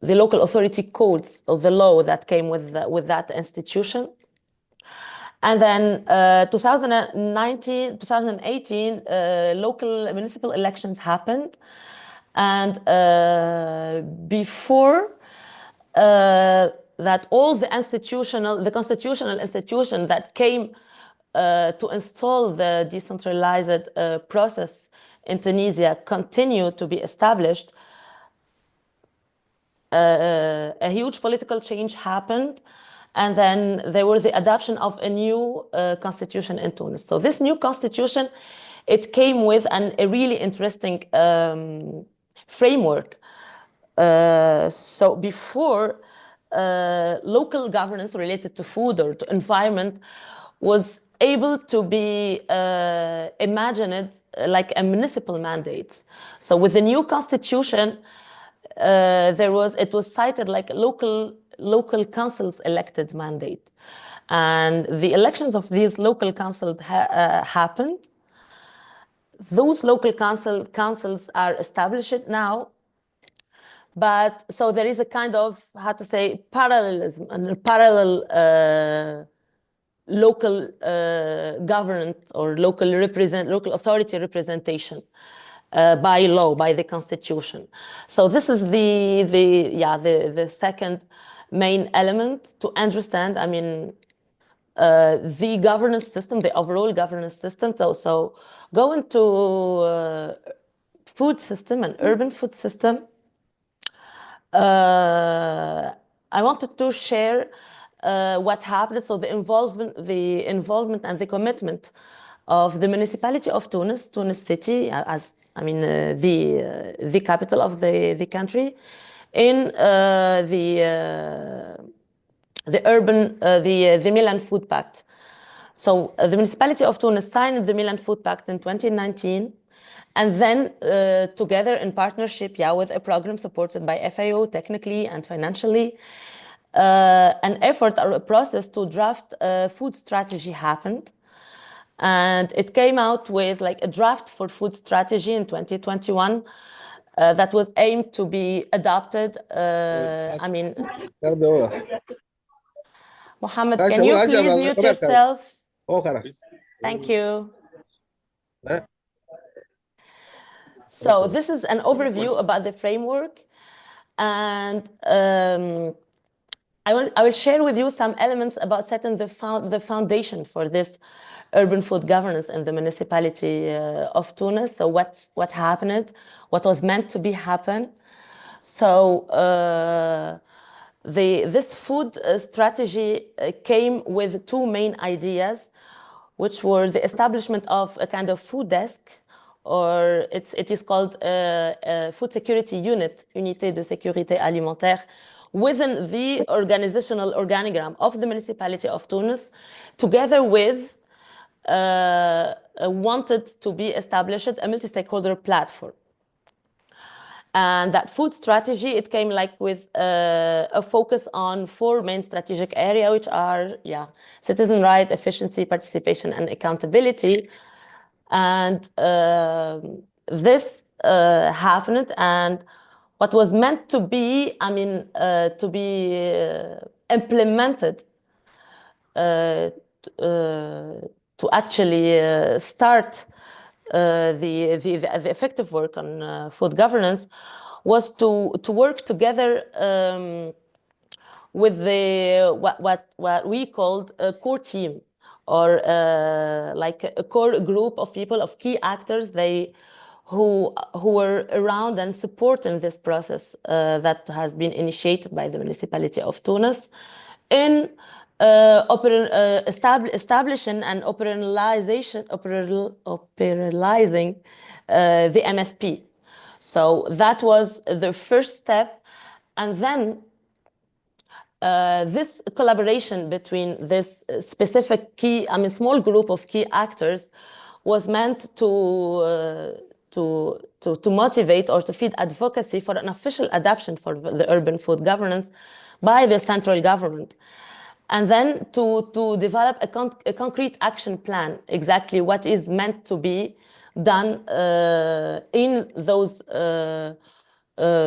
local authority codes of the law that came with that institution. And then 2018, local municipal elections happened. And before that, all the constitutional institution that came to install the decentralized process in Tunisia continue to be established, a huge political change happened, and then there was the adoption of a new constitution in Tunis. So this new constitution, it came with a really interesting framework. So before, local governance related to food or to environment was able to be imagined like a municipal mandate. So with the new constitution, it was cited like local councils elected mandate, and the elections of these local councils happened. Those local councils are established now, but so there is a kind of, how to say, parallelism and parallel local governance or local authority representation by law, by the constitution. So this is the second main element to understand, I mean, the governance system, the overall governance system. So going to food system and urban food system, I wanted to share what happened. So the involvement and the commitment of the municipality of Tunis City, as I mean the capital of the country, in the Milan Food Pact. So the municipality of Tunis signed the Milan Food Pact in 2019. And then together in partnership, with a program supported by FAO technically and financially, an effort or a process to draft a food strategy happened. And it came out with like a draft for food strategy in 2021 that was aimed to be adopted. I mean, Mohammed, can you please mute yourself? Thank you. So this is an overview about the framework, and I will share with you some elements about setting the foundation for this urban food governance in the municipality of Tunis. So what happened, what was meant to be happen. So this food strategy came with two main ideas, which were the establishment of a kind of food desk, or it is called food security unit, Unité de sécurité alimentaire, within the organizational organogram of the municipality of Tunis, together with wanted to be established a multi-stakeholder platform. And that food strategy, it came like with a focus on four main strategic areas, which are, citizen right, efficiency, participation, and accountability. And this happened, and what was meant to be, I mean, to be implemented to actually start the effective work on food governance was to work together with the what we called a core team, or like a core group of people, of key actors, who were around and supporting this process that has been initiated by the municipality of Tunis in establishing and operationalizing the MSP. So that was the first step, and then this collaboration between this specific key, I mean, small group of key actors was meant to motivate or to feed advocacy for an official adoption for the urban food governance by the central government. And then to develop a concrete action plan, exactly what is meant to be done in those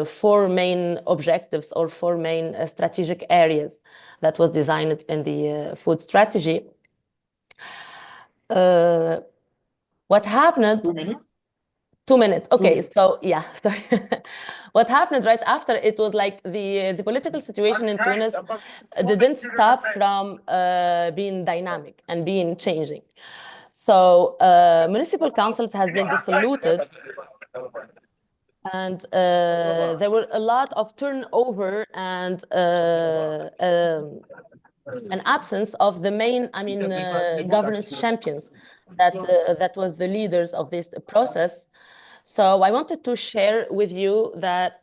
four main objectives or four main strategic areas that was designed in the food strategy. What happened? 2 minutes. 2 minutes. Okay, 2 minutes. so yeah, sorry. What happened right after it was like the political situation in Tunis didn't stop from being dynamic and being changing. So municipal councils has been dissoluted, and there were a lot of turnover and an absence of the main, governance champions that was the leaders of this process. So I wanted to share with you that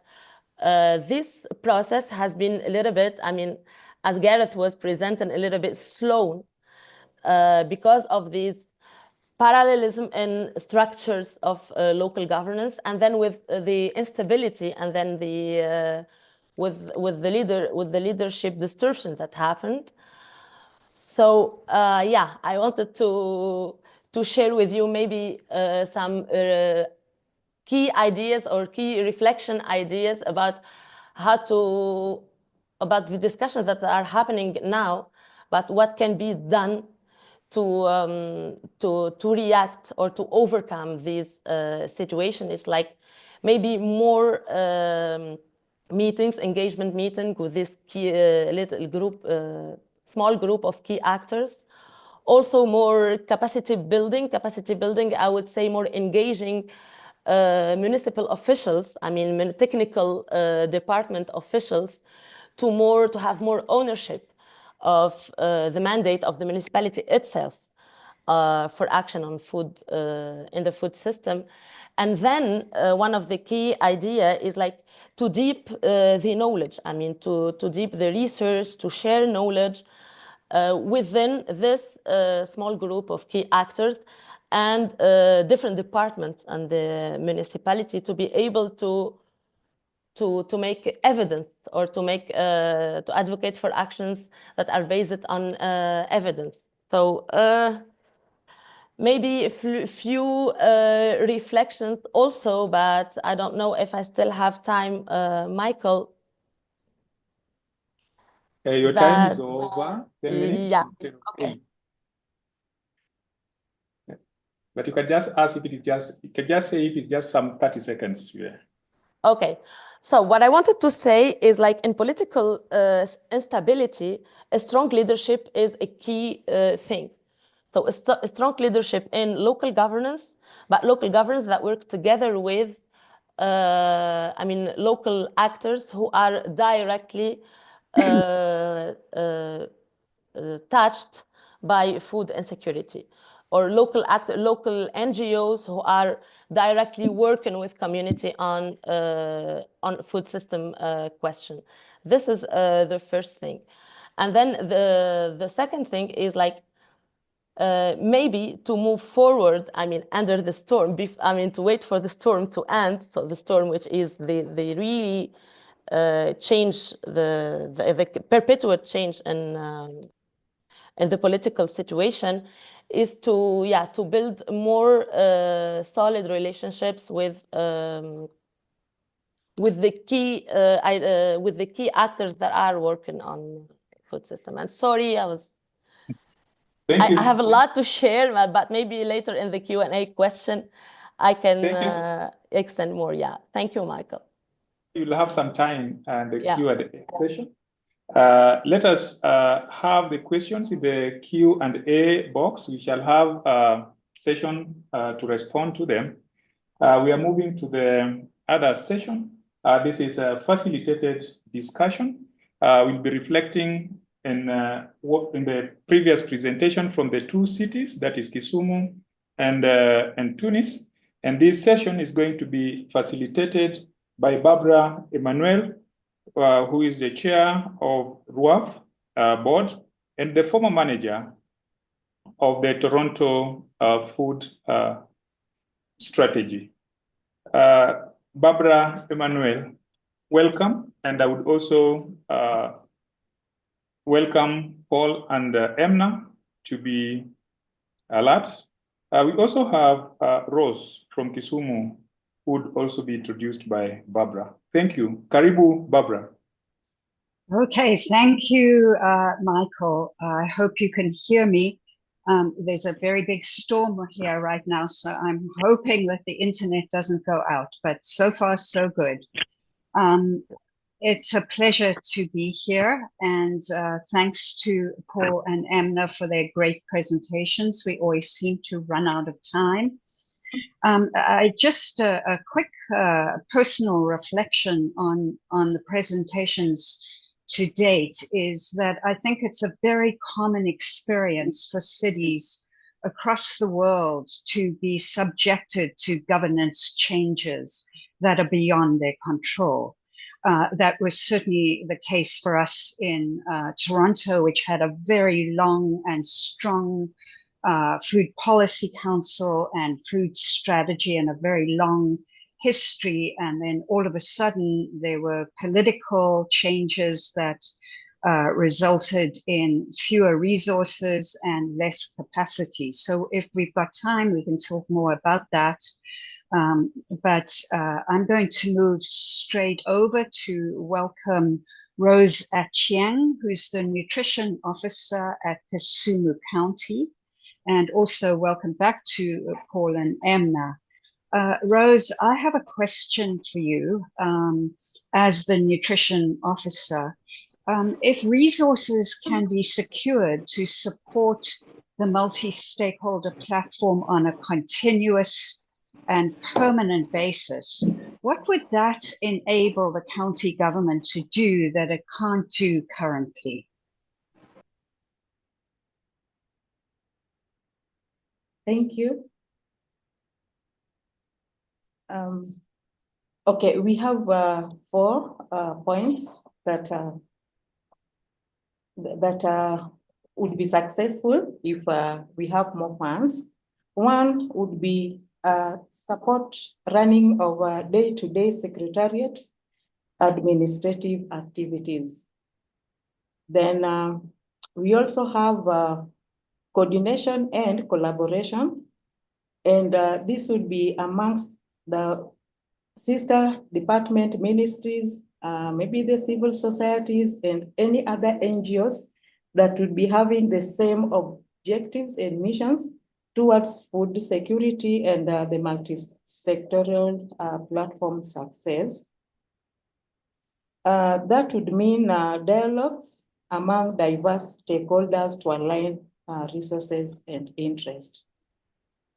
this process has been a little bit, as Gareth was presenting, a little bit slow because of these parallelism in structures of local governance, and then with the instability, and then the with the leadership distortions that happened. So yeah, I wanted to share with you maybe some key ideas or key reflection ideas about about the discussions that are happening now, but what can be done to react or to overcome these situations. It's like maybe more meetings, engagement meeting with this key little group, small group of key actors. Also more capacity building, I would say more engaging municipal officials, technical department officials, to have more ownership of the mandate of the municipality itself for action on food in the food system. And then one of the key idea is like to deep the knowledge, to deep the research, to share knowledge within this small group of key actors and different departments and the municipality, to be able to make evidence or to make to advocate for actions that are based on evidence. So maybe a few reflections also, but I don't know if I still have time, Michael. Your time is over. 10 minutes. Yeah. Okay. But you can just ask if it is just, you can just say if it's just some 30 seconds. Yeah. Okay. So what I wanted to say is, like, in political instability, a strong leadership is a key thing. So a strong leadership in local governance, but local governance that work together with, local actors who are directly touched by food insecurity, or local NGOs who are directly working with community on food system question. This is the first thing. And then the second thing is, like, maybe to move forward, under the storm, to wait for the storm to end. So the storm, which is the really change, the perpetual change in the political situation, is to build more solid relationships with the key actors that are working on food system. And sorry, I have a lot to share, but maybe later in the Q&A question, I can extend more. Yeah. Thank you, Michael. You'll have some time in the Q&A session. Let us have the questions in the Q&A box. We shall have a session to respond to them. We are moving to the other session. This is a facilitated discussion. We'll be reflecting in the previous presentation from the two cities, that is Kisumu and Tunis. And this session is going to be facilitated by Barbara Emmanuel, who is the chair of RUAF board and the former manager of the Toronto food strategy. Barbara Emmanuel, welcome. And I would also welcome Paul and Emna to be alert. We also have Rose from Kisumu, who would also be introduced by Barbara. Thank you. Karibu, Barbara. Okay, thank you, Michael. I hope you can hear me. There's a very big storm here right now, so I'm hoping that the internet doesn't go out, but so far so good. It's a pleasure to be here, and thanks to Paul and Amna for their great presentations. We always seem to run out of time. I just a quick personal reflection on the presentations to date is that I think it's a very common experience for cities across the world to be subjected to governance changes that are beyond their control. That was certainly the case for us in Toronto, which had a very long and strong Food Policy Council and food strategy and a very long history. And then all of a sudden there were political changes that resulted in fewer resources and less capacity. So if we've got time, we can talk more about that. But I'm going to move straight over to welcome Rose Achieng, who's the Nutrition Officer at Kisumu County, and also welcome back to Paul and Amna. Rose, I have a question for you as the Nutrition Officer. If resources can be secured to support the multi-stakeholder platform on a continuous and permanent basis, what would that enable the county government to do that it can't do currently? Thank you. Okay, we have 4 points that would be successful if we have more funds. One would be support running of day-to-day secretariat administrative activities. Then we also have coordination and collaboration, and this would be amongst the sister department ministries, maybe the civil societies and any other NGOs that would be having the same objectives and missions towards food security and the multi-sectorial platform success. That would mean dialogues among diverse stakeholders to align resources and interest.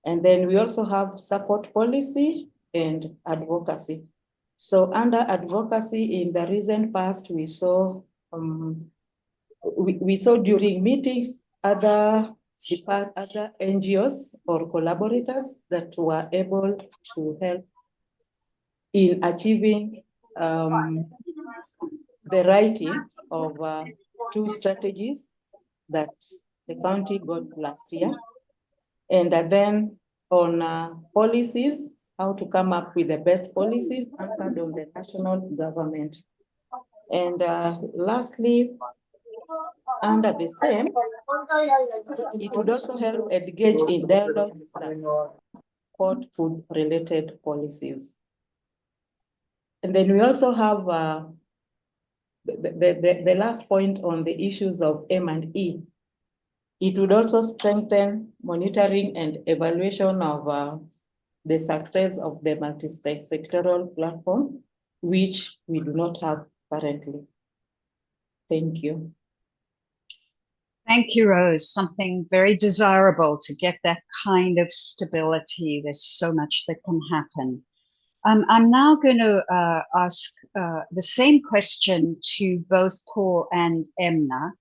And then we also have support policy and advocacy. So under advocacy in the recent past, we saw during meetings other NGOs or collaborators that were able to help in achieving the writing of 2 strategies that the county got last year. And then on policies, how to come up with the best policies anchored on the national government. And lastly, under the same, it would also help engage in dialogue that support food-related policies. And then we also have the last point on the issues of M&E. It would also strengthen monitoring and evaluation of the success of the multi-sectoral platform, which we do not have currently. Thank you. Thank you, Rose. Something very desirable to get that kind of stability. There's so much that can happen. I'm now going to ask the same question to both Paul and Emna.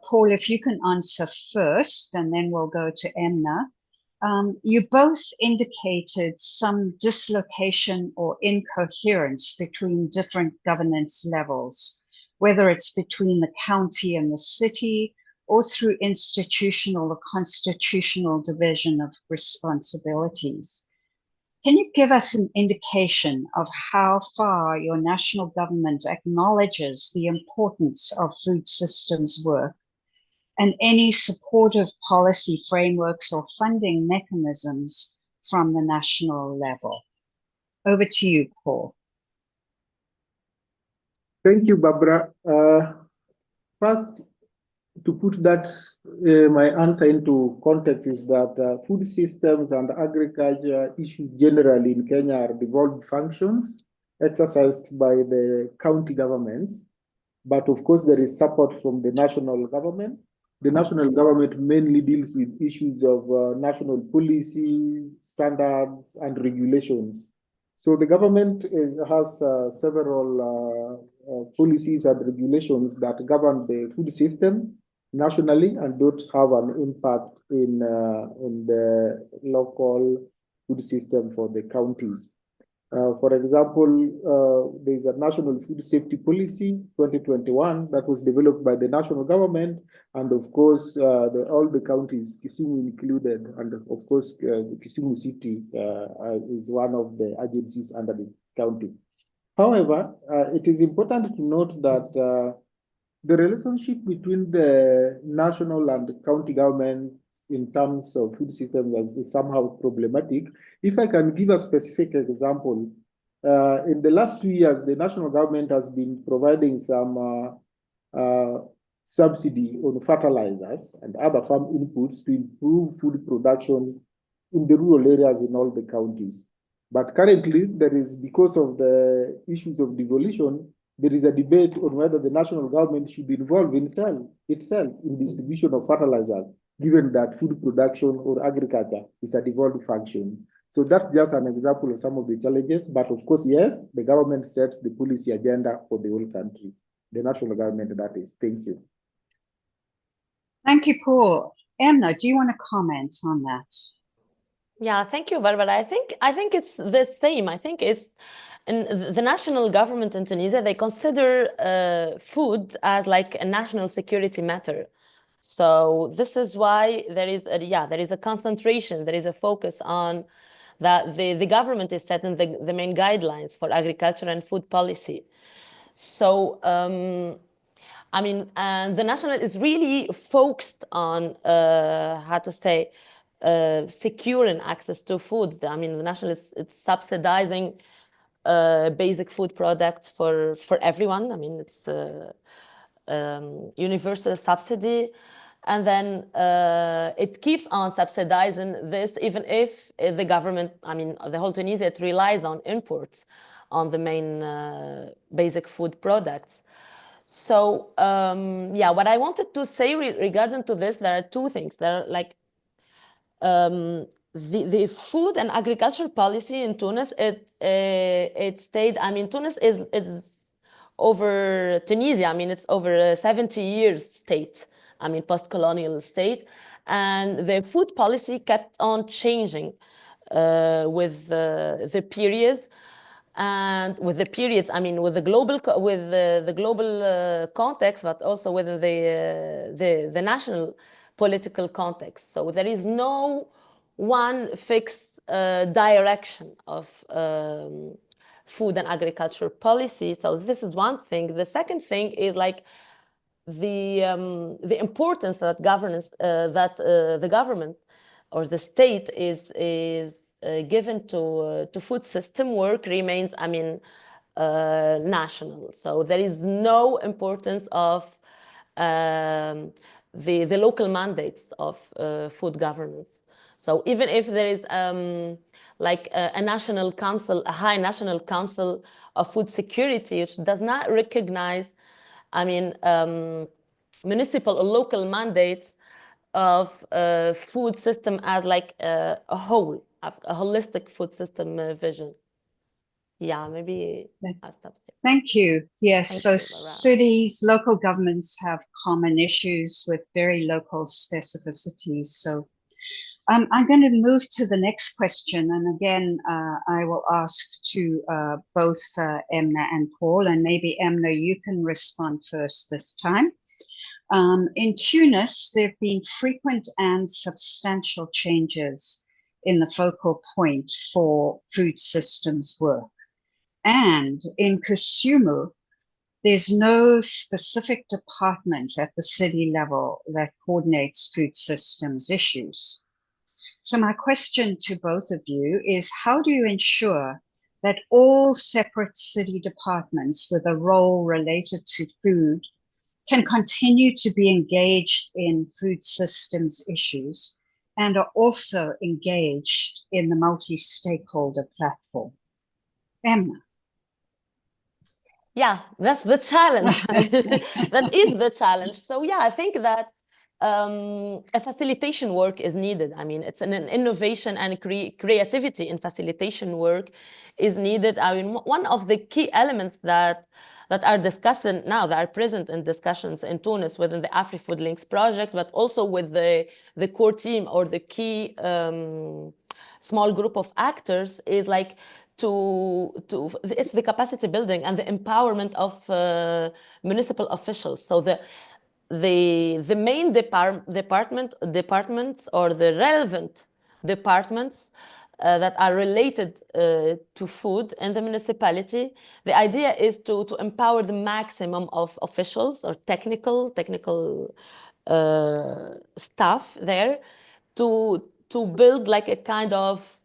Paul, if you can answer first, and then we'll go to Emna. You both indicated some dislocation or incoherence between different governance levels, whether it's between the county and the city, or through institutional or constitutional division of responsibilities. Can you give us an indication of how far your national government acknowledges the importance of food systems work and any supportive policy frameworks or funding mechanisms from the national level? Over to you, Paul. Thank you, Barbara. First, to put that my answer into context is that food systems and agriculture issues generally in Kenya are devolved functions exercised by the county governments. But of course, there is support from the national government. The national government mainly deals with issues of national policies, standards, and regulations. So the government has several policies and regulations that govern the food system nationally and don't have an impact in the local food system for the counties. For example, there is a National Food Safety Policy 2021 that was developed by the national government, and of course, all the counties, Kisumu included, and of course, the Kisumu City is one of the agencies under the county. However, it is important to note that the relationship between the national and the county government in terms of food systems is somehow problematic. If I can give a specific example, in the last 2 years, the national government has been providing some subsidy on fertilizers and other farm inputs to improve food production in the rural areas in all the counties. But currently, there is, because of the issues of devolution, there is a debate on whether the national government should involve itself in distribution of fertilizers, given that food production or agriculture is a devolved function. So that's just an example of some of the challenges. But of course, yes, the government sets the policy agenda for the whole country. The national government, that is. Thank you. Thank you, Paul. Emna, do you want to comment on that? Yeah, thank you, Barbara. I think it's the same. I think it's in the national government in Tunisia, they consider food as like a national security matter. So this is why there is a concentration, there is a focus on that the government is setting the main guidelines for agriculture and food policy. So I mean, and the national is really focused on securing access to food. I mean, the national it's subsidizing basic food products for everyone. I mean, it's universal subsidy, and then it keeps on subsidizing this even if the government, I mean, the whole Tunisia, it relies on imports on the main basic food products. So yeah, what I wanted to say regarding to this, there are two things. There are like the food and agriculture policy in Tunis, it stayed, I mean, Tunis is over Tunisia, I mean, it's over a 70 years state, I mean, post-colonial state, and the food policy kept on changing with the period. And with the periods, I mean, with the global context, but also within the national political context. So there is no one fixed direction of food and agriculture policy. So this is one thing. The second thing is like the importance that the government or the state is given to food system work remains, I mean, national. So there is no importance of the local mandates of food governance. So even if there is like a national council, a high national council of food security, which does not recognize, I mean, municipal or local mandates of food system as like a whole, a holistic food system vision. Yeah, maybe I'll stop there. Thank you. Yes, Thank so you, cities, local governments have common issues with very local specificities. So I'm going to move to the next question. And again, I will ask to both Emna and Paul, and maybe Emna, you can respond first this time. In Tunis, there have been frequent and substantial changes in the focal point for food systems work. And in Kisumu, there's no specific department at the city level that coordinates food systems issues. So my question to both of you is, how do you ensure that all separate city departments with a role related to food can continue to be engaged in food systems issues and are also engaged in the multi-stakeholder platform? Emma. Yeah, that's the challenge. That is the challenge. So yeah, I think that a facilitation work is needed. I mean, it's an innovation and creativity in facilitation work is needed. I mean, one of the key elements that are discussed now, that are present in discussions in Tunis within the AfriFOODLinks project, but also with the core team or the key small group of actors, is like it's the capacity building and the empowerment of municipal officials. So the main departments or the relevant departments that are related to food in the municipality, the idea is to empower the maximum of officials or technical staff there to build like a kind of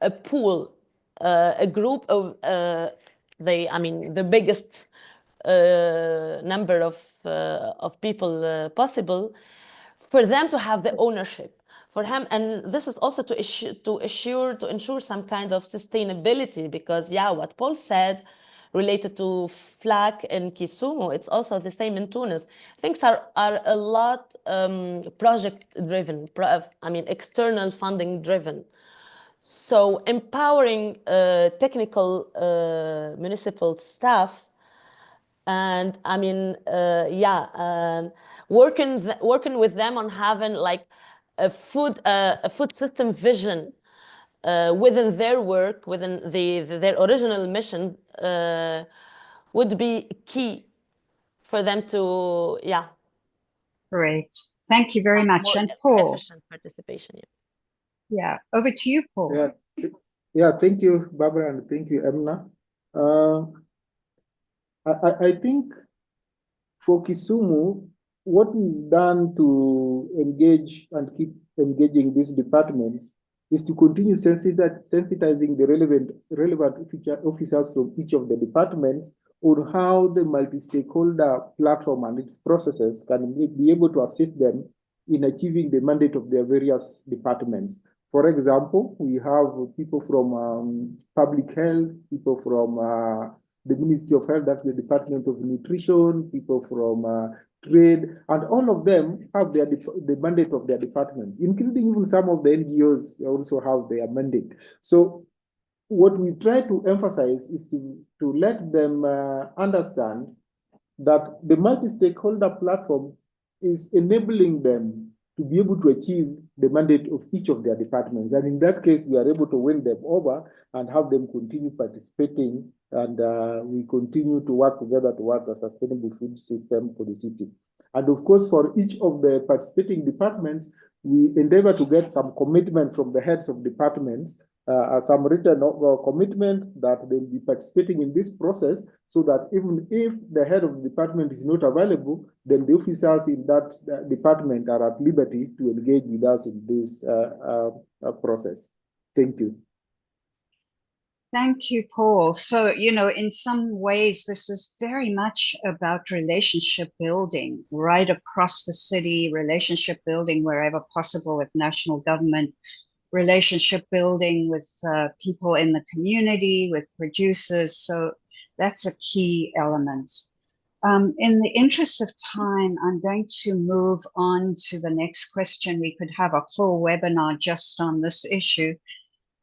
a pool, a group of the biggest number of people possible, for them to have the ownership, for him. And this is also to ensure some kind of sustainability, because yeah, what Paul said related to FLAC in Kisumu, it's also the same in Tunis. Things are a lot project driven, external funding driven. So empowering technical municipal staff, and working with them on having like a food system vision within their work, within their original mission, would be key for them to Great, thank you very much. And Paul, efficient participation. Yeah, over to you, Paul. Yeah, thank you, Barbara, and thank you, Emna. I think for Kisumu, what we've done to engage and keep engaging these departments is to continue sensitizing the relevant officers from each of the departments on how the multi-stakeholder platform and its processes can be able to assist them in achieving the mandate of their various departments. For example, we have people from public health, people from the Ministry of Health, that's the Department of Nutrition, people from trade, and all of them have the mandate of their departments, including even some of the NGOs also have their mandate. So what we try to emphasize is to let them understand that the multi-stakeholder platform is enabling them to be able to achieve the mandate of each of their departments. And in that case, we are able to win them over and have them continue participating, and we continue to work together towards a sustainable food system for the city. And of course, for each of the participating departments, we endeavor to get some commitment from the heads of departments, some written commitment that they'll be participating in this process, so that even if the head of the department is not available, then the officers in that department are at liberty to engage with us in this process. Thank you. Thank you, Paul. So, in some ways, this is very much about relationship building right across the city, relationship building wherever possible with national government, relationship building with people in the community, with producers. So that's a key element. In the interest of time, I'm going to move on to the next question. We could have a full webinar just on this issue.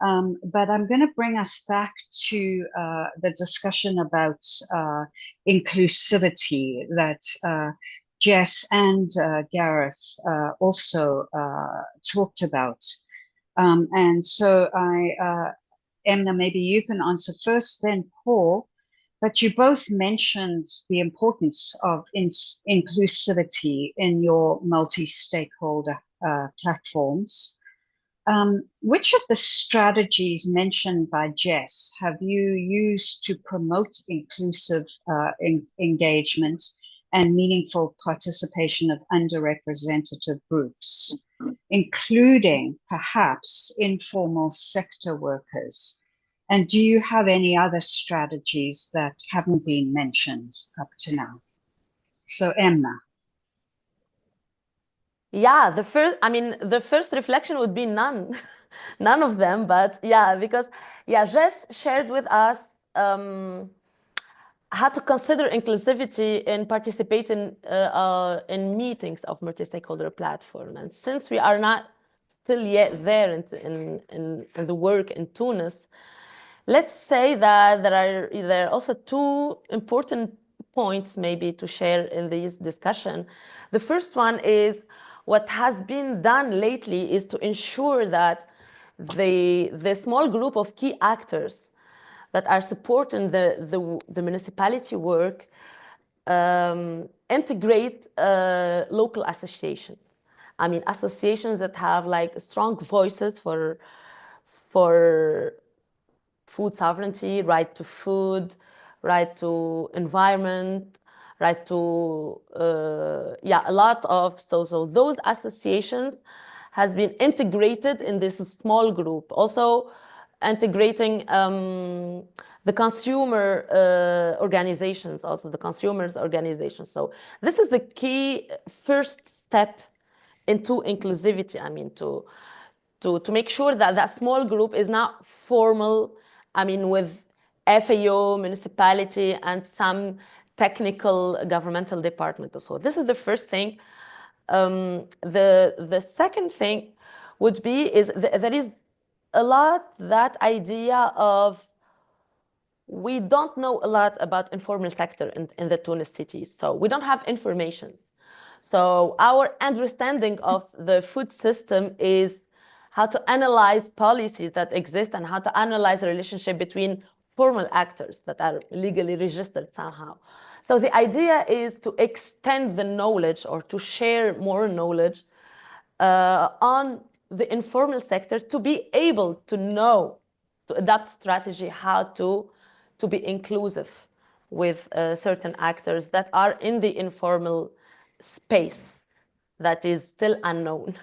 But I'm going to bring us back to the discussion about inclusivity that Jess and Gareth also talked about. And so Emna, maybe you can answer first, then Paul, but you both mentioned the importance of inclusivity in your multi-stakeholder platforms. Which of the strategies mentioned by Jess have you used to promote inclusive engagement and meaningful participation of underrepresented groups, including perhaps informal sector workers? And do you have any other strategies that haven't been mentioned up to now? So Emna. Yeah, the first reflection would be none, none of them. But yeah, because Jess shared with us how to consider inclusivity and participate in meetings of multi-stakeholder platform. And since we are not still yet there in the work in Tunis, let's say that there are also two important points maybe to share in this discussion. The first one is what has been done lately is to ensure that the small group of key actors that are supporting the municipality work integrate local associations. I mean, associations that have like strong voices for food sovereignty, right to food, right to environment, right to a lot of so those associations has been integrated in this small group. Also integrating the consumer organizations, also the consumers organizations. So this is the key first step into inclusivity. I mean, to make sure that that small group is not formal, I mean, with FAO, municipality, and some technical governmental department. So this is the first thing. The second thing would be there is a lot that idea of we don't know a lot about informal sector in the Tunis cities. So we don't have information. So our understanding of the food system is how to analyze policies that exist and how to analyze the relationship between formal actors that are legally registered somehow. So the idea is to extend the knowledge or to share more knowledge on the informal sector to be able to know, to adapt strategy, how to be inclusive with certain actors that are in the informal space that is still unknown.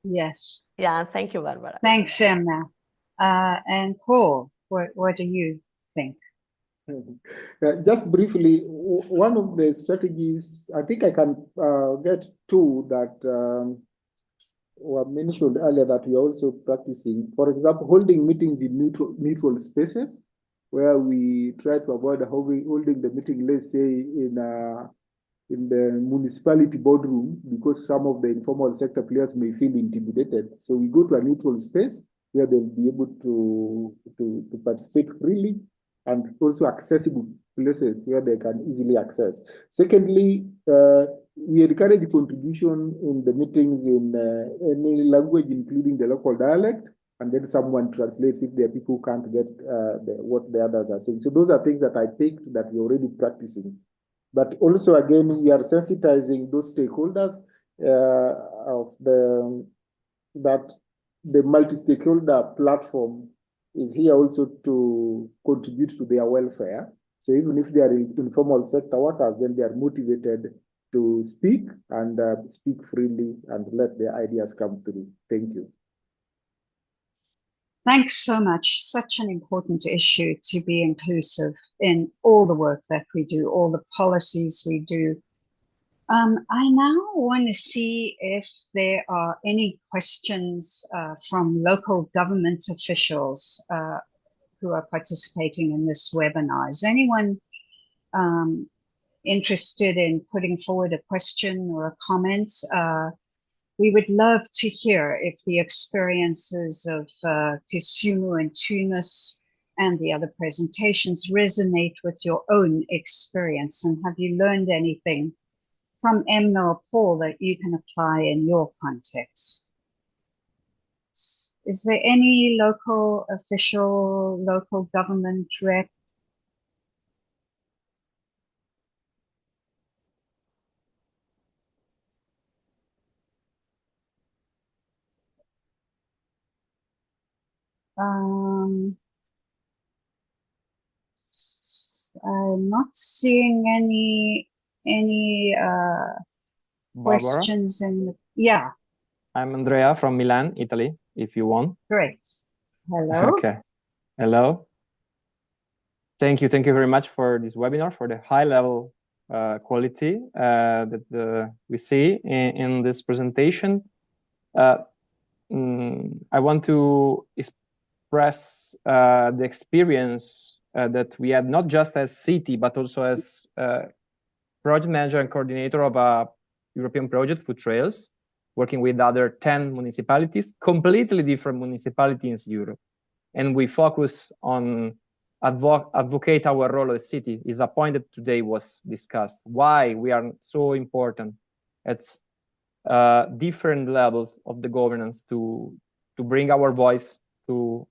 Yes. Yeah, thank you, Barbara. Thanks, Emna. And Paul, what do you think? Just briefly, one of the strategies, I think I can get two that were mentioned earlier that we are also practicing. For example, holding meetings in neutral spaces, where we try to avoid holding the meeting, let's say, in the municipality boardroom, because some of the informal sector players may feel intimidated. So we go to a neutral space where they'll be able to participate freely, and also accessible places where they can easily access. Secondly, we encourage contribution in the meetings in any language, including the local dialect, and then someone translates if there are people who can't get what the others are saying. So those are things that I picked that we're already practicing. But also, again, we are sensitizing those stakeholders that the multi-stakeholder platform is here also to contribute to their welfare. So even if they are informal sector workers, then they are motivated to speak and speak freely and let their ideas come through. Thank you. Thanks so much. Such an important issue to be inclusive in all the work that we do, all the policies we do. I now want to see if there are any questions from local government officials who are participating in this webinar. Is anyone interested in putting forward a question or a comment? We would love to hear if the experiences of Kisumu and Tunis and the other presentations resonate with your own experience, and have you learned anything from Emna or Paul that you can apply in your context? Is there any local official, local government rep? I'm not seeing any questions in the, yeah. I'm Andrea from Milan, Italy, if you want. Great. Hello. Okay. Hello. Thank you very much for this webinar, for the high level quality that we see in this presentation. I want to express the experience that we had, not just as city, but also as project manager and coordinator of a European project, Food Trails, working with other 10 municipalities, completely different municipalities in Europe. And we focus on advocate our role as city. Is a point that today was discussed. Why we are so important at different levels of the governance to bring our voice to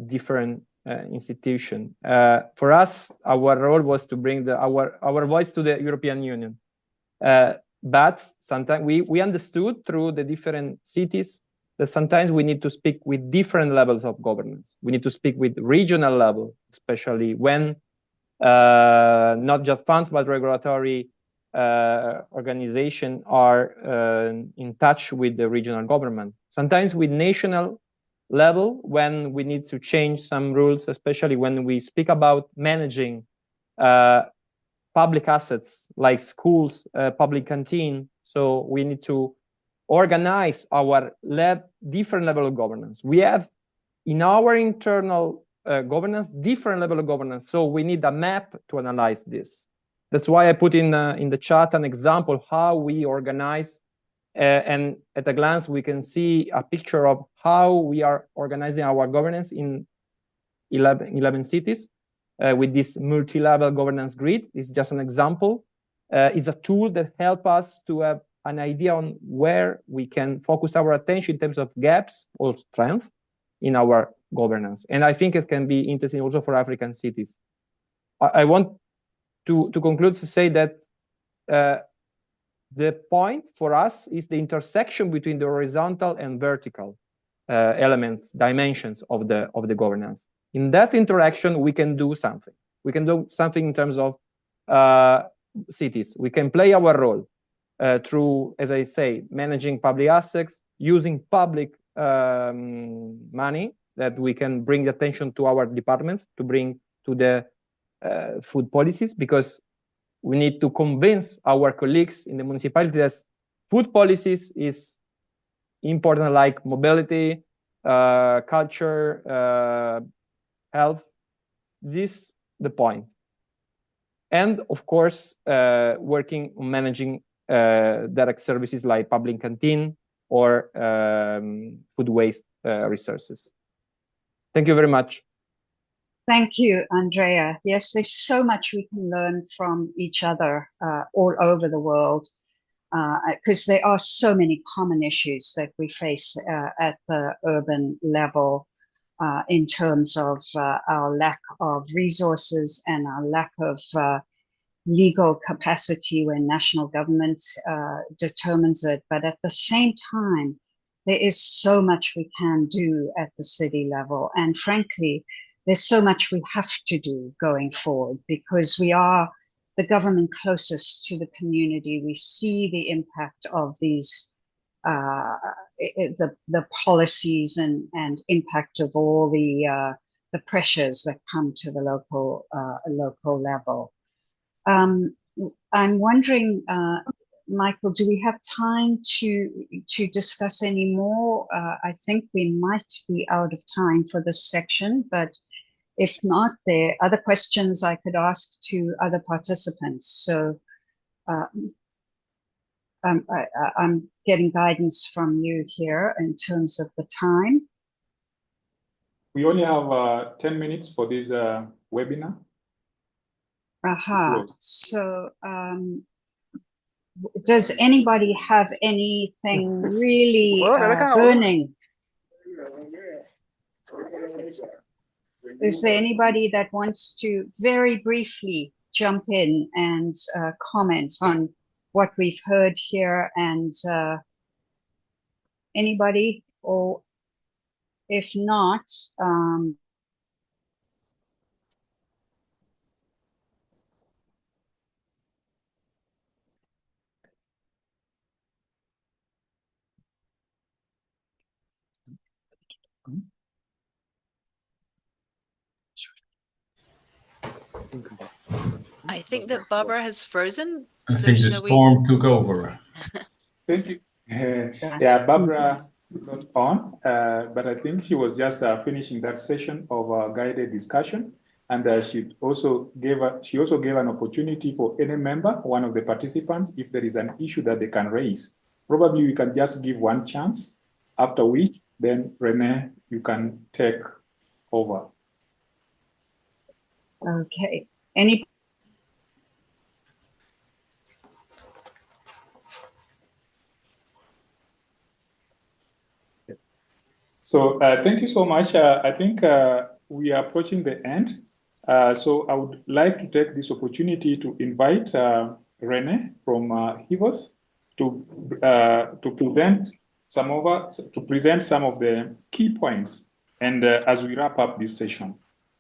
different institution. For us, our role was to bring our voice to the European Union. But sometimes we understood through the different cities that sometimes we need to speak with different levels of governance. We need to speak with regional level, especially when not just funds, but regulatory organizations are in touch with the regional government. Sometimes with national level, when we need to change some rules, especially when we speak about managing public assets like schools, public canteen. So we need to organize our different level of governance. We have in our internal governance different level of governance. So we need a map to analyze this. That's why I put in the chat an example how we organize, and at a glance we can see a picture of how we are organizing our governance in 11 cities. With this multi-level governance grid. Is just an example. It's a tool that helps us to have an idea on where we can focus our attention in terms of gaps or strength in our governance. And I think it can be interesting also for African cities. I want to conclude to say that the point for us is the intersection between the horizontal and vertical elements, dimensions of the governance. In that interaction, we can do something. We can do something in terms of cities. We can play our role through, as I say, managing public assets, using public money that we can bring attention to our departments, to bring to the food policies, because we need to convince our colleagues in the municipality that food policies is important, like mobility, culture, health. This the point. And of course, working on managing direct services like public canteen or food waste resources. Thank you very much. Thank you, Andrea. Yes, there's so much we can learn from each other all over the world, because there are so many common issues that we face at the urban level. In terms of our lack of resources and our lack of legal capacity when national government determines it. But at the same time, there is so much we can do at the city level. And frankly, there's so much we have to do going forward, because we are the government closest to the community. We see the impact of these the policies and impact of all the pressures that come to the local level. I'm wondering, Michael, do we have time to discuss any more? I think we might be out of time for this section, but if not, there are other questions I could ask to other participants. So I'm getting guidance from you here in terms of the time. We only have 10 minutes for this webinar. So does anybody have anything really burning? Is there anybody that wants to very briefly jump in and comment on what we've heard here? And anybody? Or if not, I think that Barbara has frozen. I So think the shall we? storm took over. Thank you. Yeah, Barbara not on, but I think she was just finishing that session of guided discussion, and she also gave an opportunity for any member, one of the participants, if there is an issue that they can raise. Probably we can just give one chance, after which then Renee, you can take over. Okay. Any? So thank you so much. I think we are approaching the end. So I would like to take this opportunity to invite Renee from HIVOS to present some of the key points, and as we wrap up this session.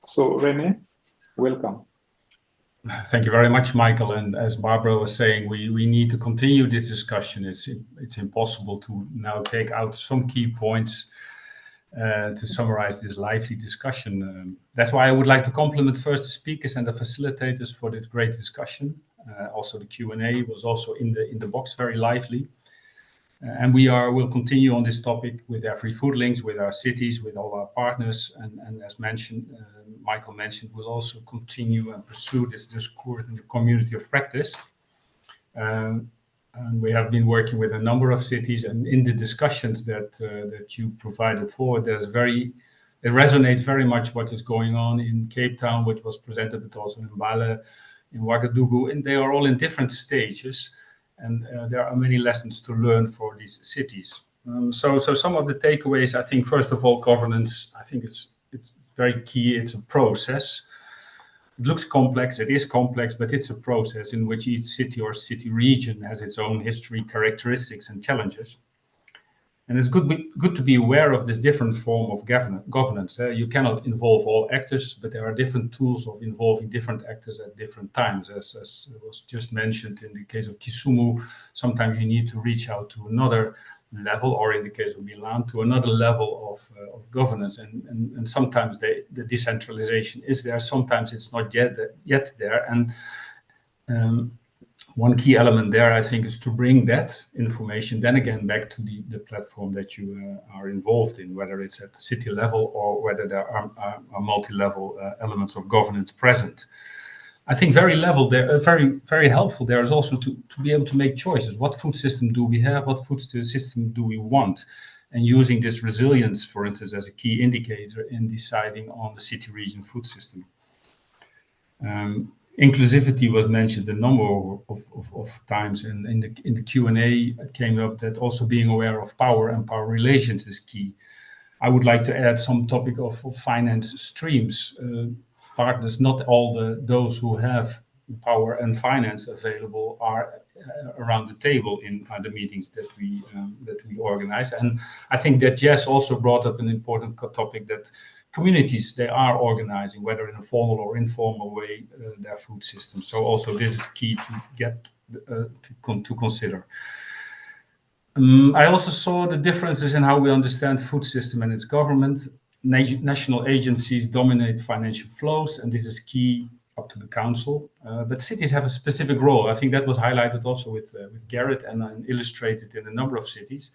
So Renee, welcome. Thank you very much, Michael. And as Barbara was saying, we need to continue this discussion. It's impossible to now take out some key points to summarize this lively discussion. That's why I would like to compliment first the speakers and the facilitators for this great discussion. Also, the Q&A was also in the box, very lively. And we'll continue on this topic with AfriFOODLinks, with our cities, with all our partners. And as mentioned, Michael mentioned, we'll also continue and pursue this discourse in the community of practice. And we have been working with a number of cities, and in the discussions that you provided forward, it resonates very much what is going on in Cape Town, which was presented, but also in Mbale, in Ouagadougou, and they are all in different stages. And there are many lessons to learn for these cities. So some of the takeaways, I think, first of all, governance, I think it's very key. It's a process. It looks complex, it is complex, but it's a process in which each city or city region has its own history, characteristics, and challenges. And it's good to be aware of this different form of governance. You cannot involve all actors, but there are different tools of involving different actors at different times. As was just mentioned in the case of Kisumu, sometimes you need to reach out to another level, or in the case of Milan, to another level of governance. And sometimes the decentralization is there, sometimes it's not yet there. And one key element there, I think, is to bring that information then again back to the platform that you are involved in, whether it's at the city level or whether there are multi-level elements of governance present. I think very very helpful there is also to be able to make choices. What food system do we have? What food system do we want? And using this resilience, for instance, as a key indicator in deciding on the city region food system. Inclusivity was mentioned a number of times, and in the Q&A it came up that also being aware of power and power relations is key. I would like to add some topic of finance streams. Partners, not all those who have power and finance available are around the table in the meetings that we organize. And I think that Jess also brought up an important topic, that communities, they are organizing, whether in a formal or informal way, their food system. So also this is key to get to consider. I also saw the differences in how we understand food system and its government. National agencies dominate financial flows, and this is key up to the council. But cities have a specific role. I think that was highlighted also with Garrett and illustrated in a number of cities.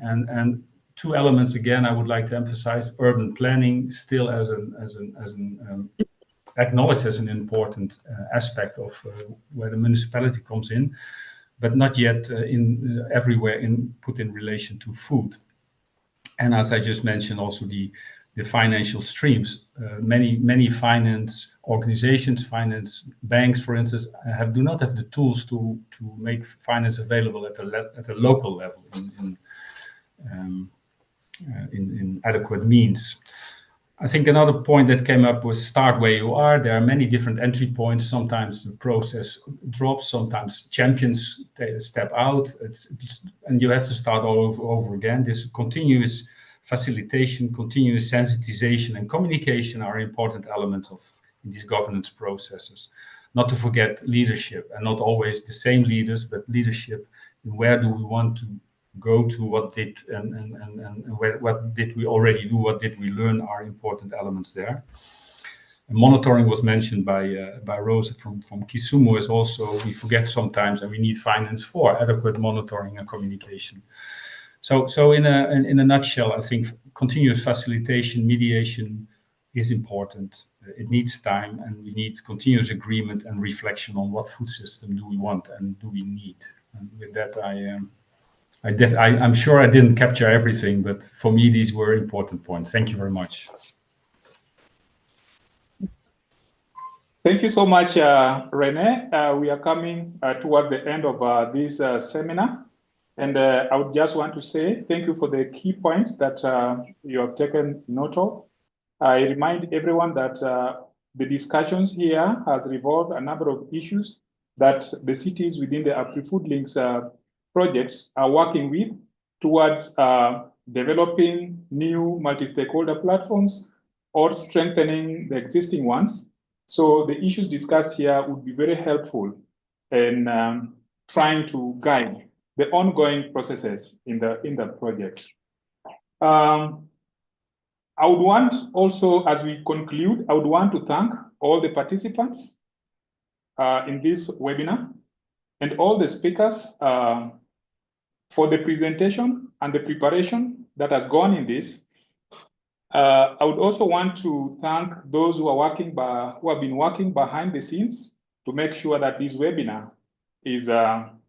And two elements again I would like to emphasize: urban planning still acknowledged as an important aspect of where the municipality comes in, but not yet everywhere put in relation to food. And as I just mentioned, also the financial streams. Many finance organizations, finance banks, for instance, do not have the tools to make finance available at a local level in adequate means. I think another point that came up was start where you are. There are many different entry points. Sometimes the process drops. Sometimes champions step out. And you have to start all over again. This continuous facilitation, continuous sensitization, and communication are important elements in these governance processes. Not to forget leadership, and not always the same leaders, but leadership. And where do we want to go to? What did what did we already do? What did we learn? Are important elements there. Monitoring was mentioned by Rosa from Kisumu is also, we forget sometimes, and we need finance for adequate monitoring and communication. So in a nutshell, I think continuous facilitation, mediation is important. It needs time, and we need continuous agreement and reflection on what food system do we want and do we need. And with that, I'm sure I didn't capture everything, but for me, these were important points. Thank you very much. Thank you so much, Rene. We are coming towards the end of this seminar. And I would just want to say thank you for the key points that you have taken note of. I remind everyone that the discussions here has revolved a number of issues that the cities within the AfriFOODLinks projects are working with towards developing new multi-stakeholder platforms or strengthening the existing ones. So the issues discussed here would be very helpful in trying to guide the ongoing processes in the project. I would want also, as we conclude, I would want to thank all the participants in this webinar and all the speakers for the presentation and the preparation that has gone in this. I would also want to thank those who are who have been working behind the scenes to make sure that this webinar is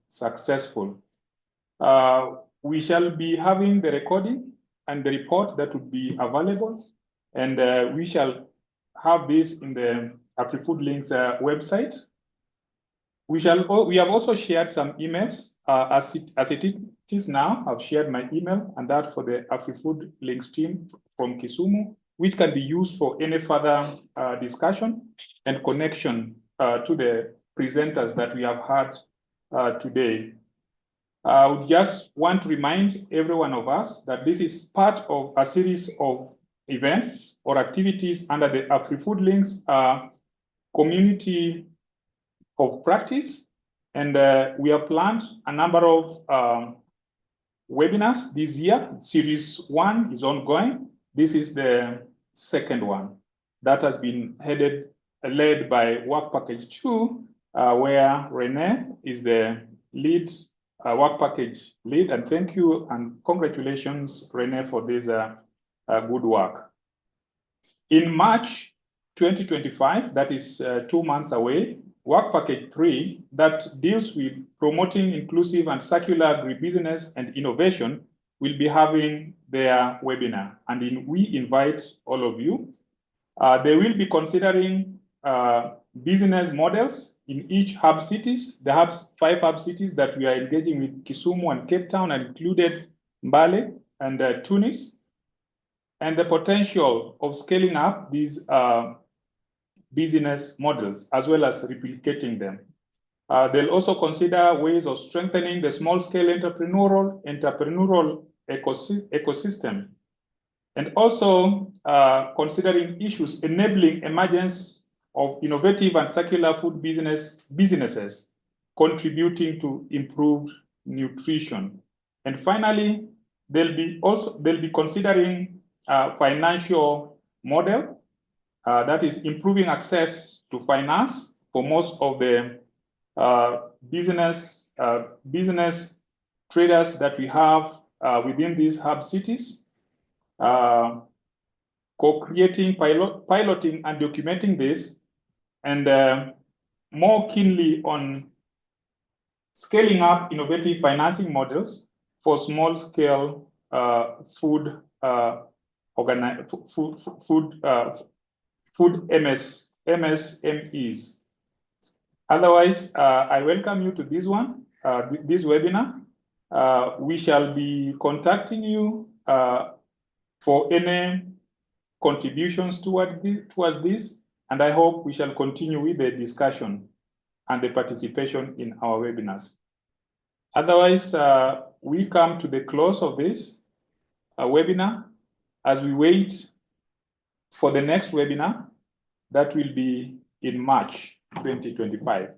successful. We shall be having the recording and the report that would be available, and we shall have this in the AfriFOODLinks website. We have also shared some emails as it is now. I've shared my email and that for the AfriFOODLinks team from Kisumu, which can be used for any further discussion and connection to the presenters that we have had today. I would just want to remind every one of us that this is part of a series of events or activities under the AfriFOODLinks community of practice. And we have planned a number of webinars this year. Series 1 is ongoing. This is the second one that has been led by Work Package 2, where Rene is the lead work package lead, and thank you and congratulations, Rene, for this good work. In March 2025, that is 2 months away, Work Package 3, that deals with promoting inclusive and circular agribusiness and innovation, will be having their webinar, and we invite all of you. They will be considering business models in each hub cities, the 5 hub cities that we are engaging with, Kisumu and Cape Town, and included Mbale and Tunis, and the potential of scaling up these business models as well as replicating them. They'll also consider ways of strengthening the small-scale entrepreneurial ecosystem, and also considering issues enabling emergence of innovative and circular food businesses contributing to improved nutrition. And finally, they'll be considering a financial model that is improving access to finance for most of the business traders that we have within these hub cities, co-creating, piloting and documenting this, and more keenly on scaling up innovative financing models for small-scale food MSMEs. Otherwise, I welcome you to this one, this webinar. We shall be contacting you for any contributions towards this, and I hope we shall continue with the discussion and the participation in our webinars. Otherwise, we come to the close of this webinar as we wait for the next webinar that will be in March 2025.